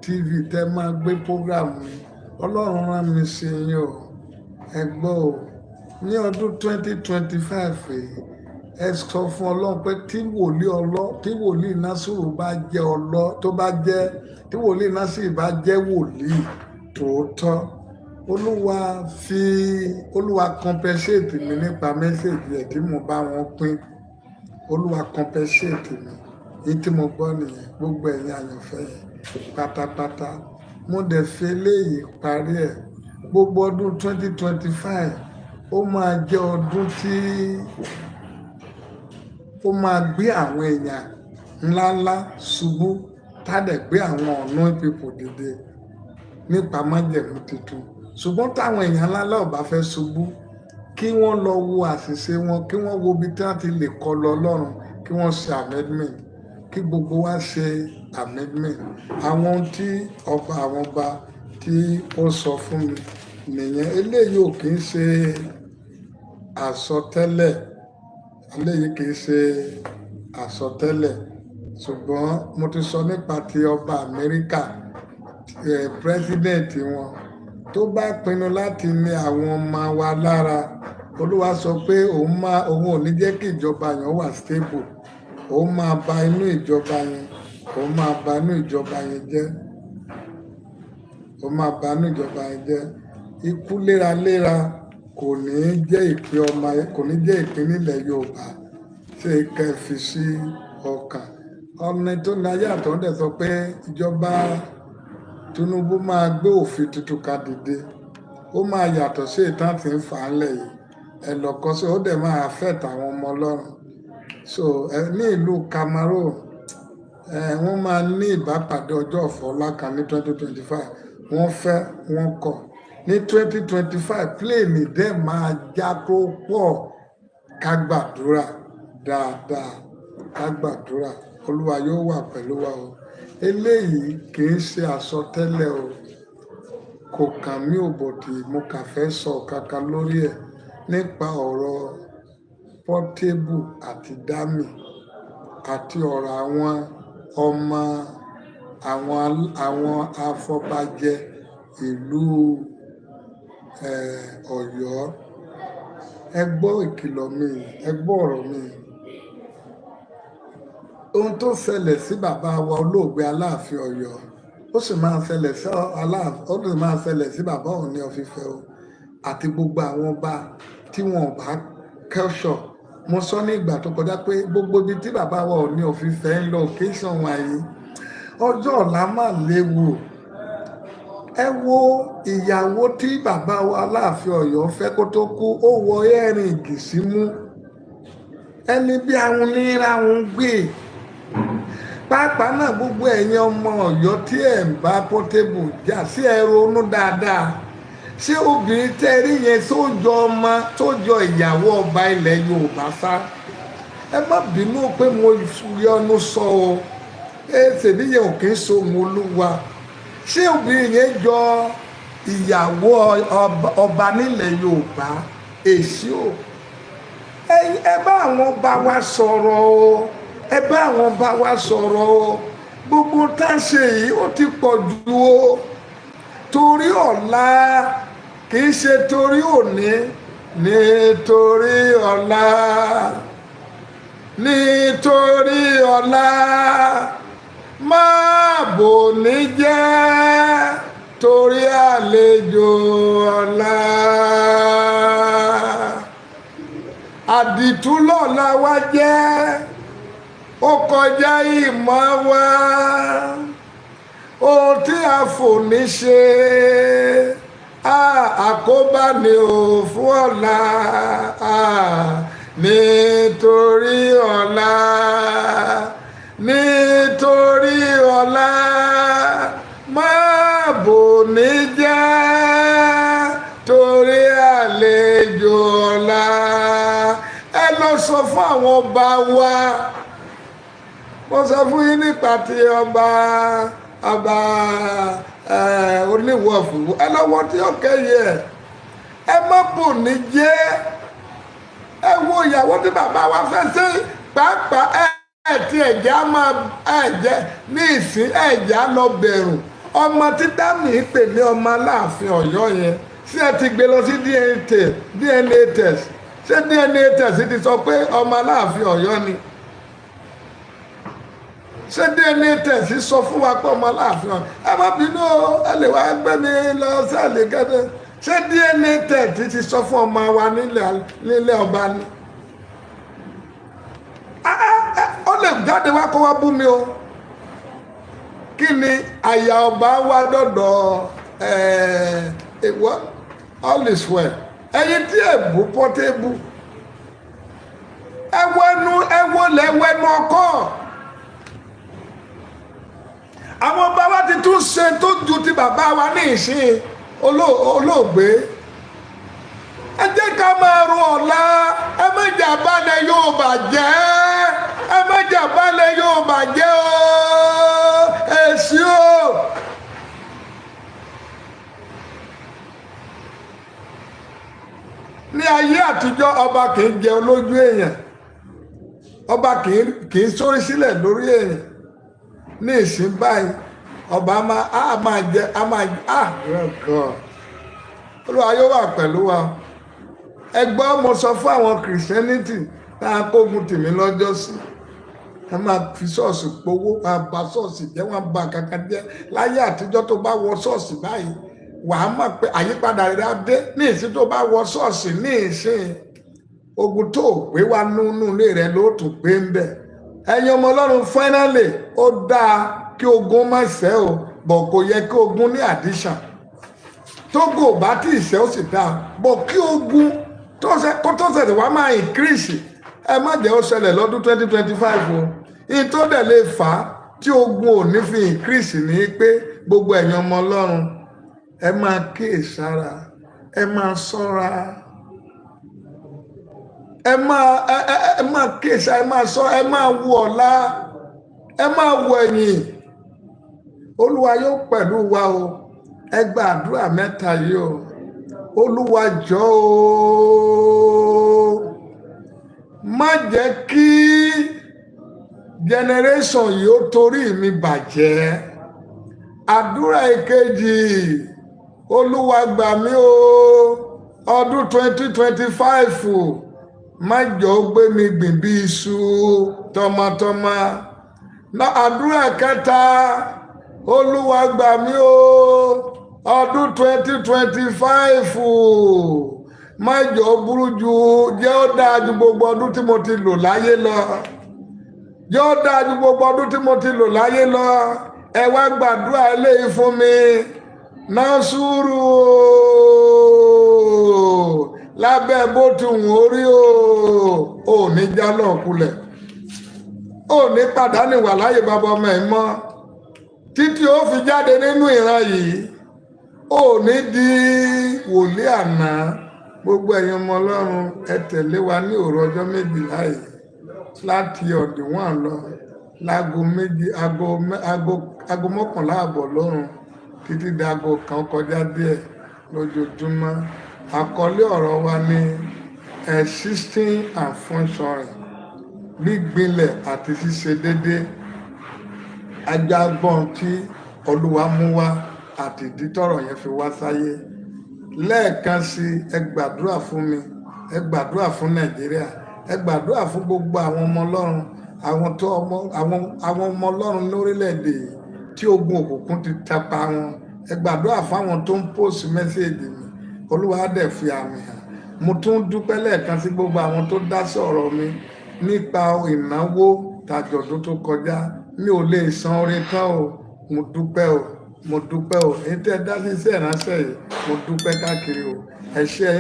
TV tẹ́ máa gbé program mi, Ọlọ́run rán mi sí yín o, ẹ gbọ́ o, ní ọdún 2025 ẹ sọ fún Ọlọ́run pé tí wòlíì Násírù bá jẹ́ tí wòlíì Násírù bá jẹ́ wòlíì tòótọ́, Olúwa compensate mi nípa mẹ́sẹ̀gì ẹ̀ tí mo bá wọn pín. Olúwa compensate mi, èyí tí mo gbọ́ nìyẹn. Gbogbo ẹ̀yin àyànfẹ́ yẹn pátápátá, mo dẹ̀ fi eléyìí parí ẹ̀. Gbogbo ọdún 2025 ó máa jẹ́ ọdún tí ó máa gbé àwọn èèyàn ńláńlá ṣubú, tá dẹ̀ gbé àwọn unknown people dìde nípa májẹ̀mú tuntun. Ṣùgbọ́n táwọn èèyàn ńláńlá ò bá fẹ́ ṣubú, kí wọ́n lọ wo àṣìṣe wọn, kí wọ́n wo ibi tí wọ́n ti lè kọlu Ọlọ́run, kí wọ́n ṣe amendment, kí gbogbo wa ṣe amendment. Àwọn ohun tí ọba àwọn ọba tí ó sọ fún mi nìyẹn. Eléyìí ò kì í ṣe àsọtẹ́lẹ̀, ṣùgbọ́n mo ti sọ nípa ti ọba Amẹ́ríkà, president wọn tó bá pinnu láti ní àwọn ọmọ wa lára. Olúwa sọ pé òun ò ní jẹ́ kí ìjọba yẹn wà stable, òun máa ba inú ìjọba yẹn jẹ́, ikú léraléra kò ní jẹ́ ìpín nílẹ̀ Yorùbá, ṣé kẹ́ fi sí ọkàn. Ọ̀nà tó ní ayé àtọ̀hún dẹ̀ sọ pé ìjọba Tinubu máa gbé òfin tuntun kan dìde, ó máa yàtọ̀ sí ìtàn tí ń fà á lẹ̀ yìí, ẹ̀lọ́kọ́ sí ó dẹ̀ máa affect àwọn ọmọ Ọlọ́run. So ní ìlú Cameroon, wọ́n máa ní ìbápàdé ọjọ́ ọ̀fọ̀ọ́lá kan ní 2025, wọ́n fẹ́ wọ́n kọ̀. Ní 2025 pléènì dẹ̀ máa já tó pọ̀. Ká gbàdúrà dáadáa, ká gbàdúrà, Olúwa yóò wà pẹ̀lú wa o. Eléyìí kì í ṣe àsọtẹ́lẹ̀ o, kò kàn mí ò bọ̀dì, mo kà fẹ́ sọ kankan lórí ẹ̀ nípa ọ̀rọ̀ Portable àti Dami àti ọ̀rọ̀ àwọn ọmọ àwọn afọbajẹ ìlú Ọ̀yọ́. Ẹ gbọ́ ìkìlọ̀ mi, ẹ gbọ́ ọ̀rọ̀ mi. Ohun tó ṣẹlẹ̀ sí bàbá wa olóògbé Aláàfin Ọ̀yọ́, ó sì máa ṣẹlẹ̀ sí bàbá Ọọ̀ni of Ifẹ̀ o, àti gbogbo àwọn ọba tí wọn ò bá kẹ́ṣọ̀. Mo sọ ní ìgbà tó kọjá pé gbogbo ibi tí bàbá wa Ọọ̀ni of Ifẹ̀ ń lọ occasion wọ̀nyí, ọjọ́ ọ̀la máa léwu. Ẹ wo ìyàwó tí bàbá wa Aláàfin Ọ̀yọ́ fẹ́ kó tó kú, ó wọ earring símú, ẹni bí àwọn onírà ń gbé. pàápàá náà gbogbo ẹ̀yin ọmọ Ọ̀yọ́ tí ẹ̀ ń bá Portable jà sí ẹ ronú dáadáa ṣé obìnrin tẹ́ rí yẹn tó jọ ọmọ tó jọ ìyàwó ọba ilẹ̀ Yorùbá sá ẹ má bínú pé mo yọnu sọ o ṣèbí yẹn ò kí ń so òun Olúwa ṣé obìnrin yẹn jọ ìyàwó ọba nílẹ̀ Yorùbá èsì o ẹ bá àwọn ọba wa sọ̀rọ̀ o ẹ bá àwọn ọba wa sọ̀rọ̀ o gbogbo tá a ṣe yìí ó ti pọ̀ jù o torí ọ̀la kì í ṣe torí òní nítorí ọ̀la nítorí ọ̀la má bò ní jẹ́ torí àlejò ọ̀la àdìtú lọ́la wa jẹ́ ó kọjá ìmọ̀ wa ohun tí a fò ní ṣe àkóbá ni ò fún ọ̀la nítorí ọ̀la nítorí ọ̀la má bò ní jẹ́ torí àlejò ọ̀la ẹ lọ sọ fún àwọn ọba wa mo sọ fún yín nípa ti ọba oníwọ̀fù ẹ lọ́wọ́ tí ó kẹ́yẹ ẹ má bò ní jẹ́ ẹ wo ìyàwó tí bàbá wa fẹ́ ṣe pàápàá ti ẹ̀jẹ̀ á máa ẹ̀jẹ̀ ní ìsín ẹ̀jẹ̀ á lọ bẹ̀rù ọmọ tí dámì pè ní ọmọ Aláàfin Ọ̀yọ́ yẹn ṣé ẹ ti gbé lọ sí DNA test ṣé DNA test ti sọ pé ọmọ Aláàfin Ọ̀yọ́ ni ṣé DNA test sọ fún wa pé ọmọ Aláàfin Ọ̀yọ́ ẹ má bínú ẹ lè wá gbé mi lọ sẹ́ẹ̀lì gẹ́gẹ́ ṣé DNA test ti sọ fún ọmọ wa nílẹ̀ ọba ni ó lè jáde wá kó wá bú mi o kí ni àyà ọba wa dọ̀dọ̀ all is well ẹyin tí èbú Portable ẹwọlẹwẹnu ọkọ àwọn ọba wa ti tún ṣe tó ju ti bàbá wa ní ìsìn olóògbé ẹ jẹ́ ká máa ro ọ̀la ẹ má jà balẹ̀ Yorùbá jẹ́ ẹ má jà balẹ̀ Yorùbá jẹ́ o èsì o. ní ayé àtijọ́ ọba kì í jẹ olójú èèyàn ọba kì í sórí sílẹ̀ lórí èèyàn ní ìsìn báyìí ọba máa jẹ Olúwa yóò wà pẹ̀lú wa ẹgbọ́n mo sọ fún àwọn kìrìsìtẹ́nìtì tá a kógun tèmi lọ́jọ́ sí ẹ máa fi ṣọ́ọ̀ṣì powó máa ba ṣọ́ọ̀ṣì jẹ́ wọ́n ba kankan jẹ́ láyé àtijọ́ tó bá wọ ṣọ́ọ̀ṣì báyìí wàá mọ̀ pé àyípadà rẹ̀ á dé ní ìsìn tó bá wọ ṣọ́ọ̀ṣì ní ìsìn ogun tó gbé wá nínú ilé rẹ̀ ló tún gbé ń bẹ̀ ẹ̀yin ọmọ Ọlọ́run fáínálì ó dáa kí ogun má ṣẹ́ o bọ̀ kò yẹ kí ogun ní addition tógo bá tí ìṣẹ́ ó sì dáa bọ̀ kí ogun kó tó ṣẹ̀ṣẹ̀ wá máa increase ẹ má jẹ́ ó ṣẹlẹ̀ lọ́dún 2025 o ìyẹn tó dẹ̀ lè fà á tí ogun ò ní fi increase ní pé gbogbo ẹ̀yin ọmọ Ọlọ́run ẹ máa kíyèsára ẹ máa ṣọ́ra ẹ máa kíyèsára ẹ máa ṣọ́ra ẹ máa wo ọ̀la ẹ máa wo ẹ̀yìn Olúwa yóò pẹ̀lú wa o ẹ gba àdúrà mẹ́ta yìí o Olúwa jọ̀ọ́ o má jẹ́ kí generation yìí ó torí mi bàjẹ́ àdúrà ìkejì Olúwa gbà mí o ọdún 2025 má jọ gbé mi gbìn bí iṣu tọmọtọmọ náà àdúrà kẹta Olúwa gbà mí o ọdún 2025 má jọ burú ju jẹ́ ó dáa ju gbogbo ọdún tí mo ti lò láyé lọ jẹ́ ó dáa ju gbogbo ọdún tí mo ti lò láyé lọ ẹ wá gbàdúrà eléyìí fún mi náà sùúrù lábẹ́ bó ti wù ó rí o ò ní já náà kulẹ̀ ò ní pàdánù wà láyé bàbá ọmọ ẹ̀ mọ́ títí ó fi jáde nínú ìran yìí. Ò ní di wòlíì àná. Gbogbo ẹ̀yin ọmọ Ọlọ́run ẹ tẹ̀lé wa ní òru ọjọ́ méjìlá yìí láti ọ̀dìwọ̀n lọ láago méjì aago mọ́kànlá àbọ̀ lọ́rùn títí di aago kan kọjá díẹ̀ lójoojúmọ́. Àkọlé ọ̀rọ̀ wa ni existing and functioning, gbígbinlẹ̀ àti ṣíṣe déédéé. Ajágbọ́n tí Olúwa mú wá àti ìdí tọ́rọ̀ yẹn fi wá sáyé. Lẹ́ẹ̀kan sí ẹ gbàdúrà fún mi, ẹ gbàdúrà fún Nàìjíríà, ẹ gbàdúrà fún gbogbo àwọn ọmọ Ọlọ́run, àwọn ọmọ Ọlọ́run lórílẹ̀‐èdè yìí tí ogun òkùnkùn ti tapa wọn. Ẹ gbàdúrà fáwọn tó ń post mẹ́sẹ̀gì mi, Olúwa á dẹ̀ fi àmì hàn. Mo tún dúpẹ́ lẹ́ẹ̀kan sí gbogbo àwọn tó dá sọ̀rọ̀ mi nípa ìnáwó tàjọ̀dún tó kọjá. Mi ò lè san oore tán o, mo dúpẹ́ o, mo dúpẹ́ o. Èyí tẹ́ ẹ dá sí iṣẹ́ ìránṣẹ́ yìí, mo dúpẹ́ káàkiri o. Ẹ ṣé.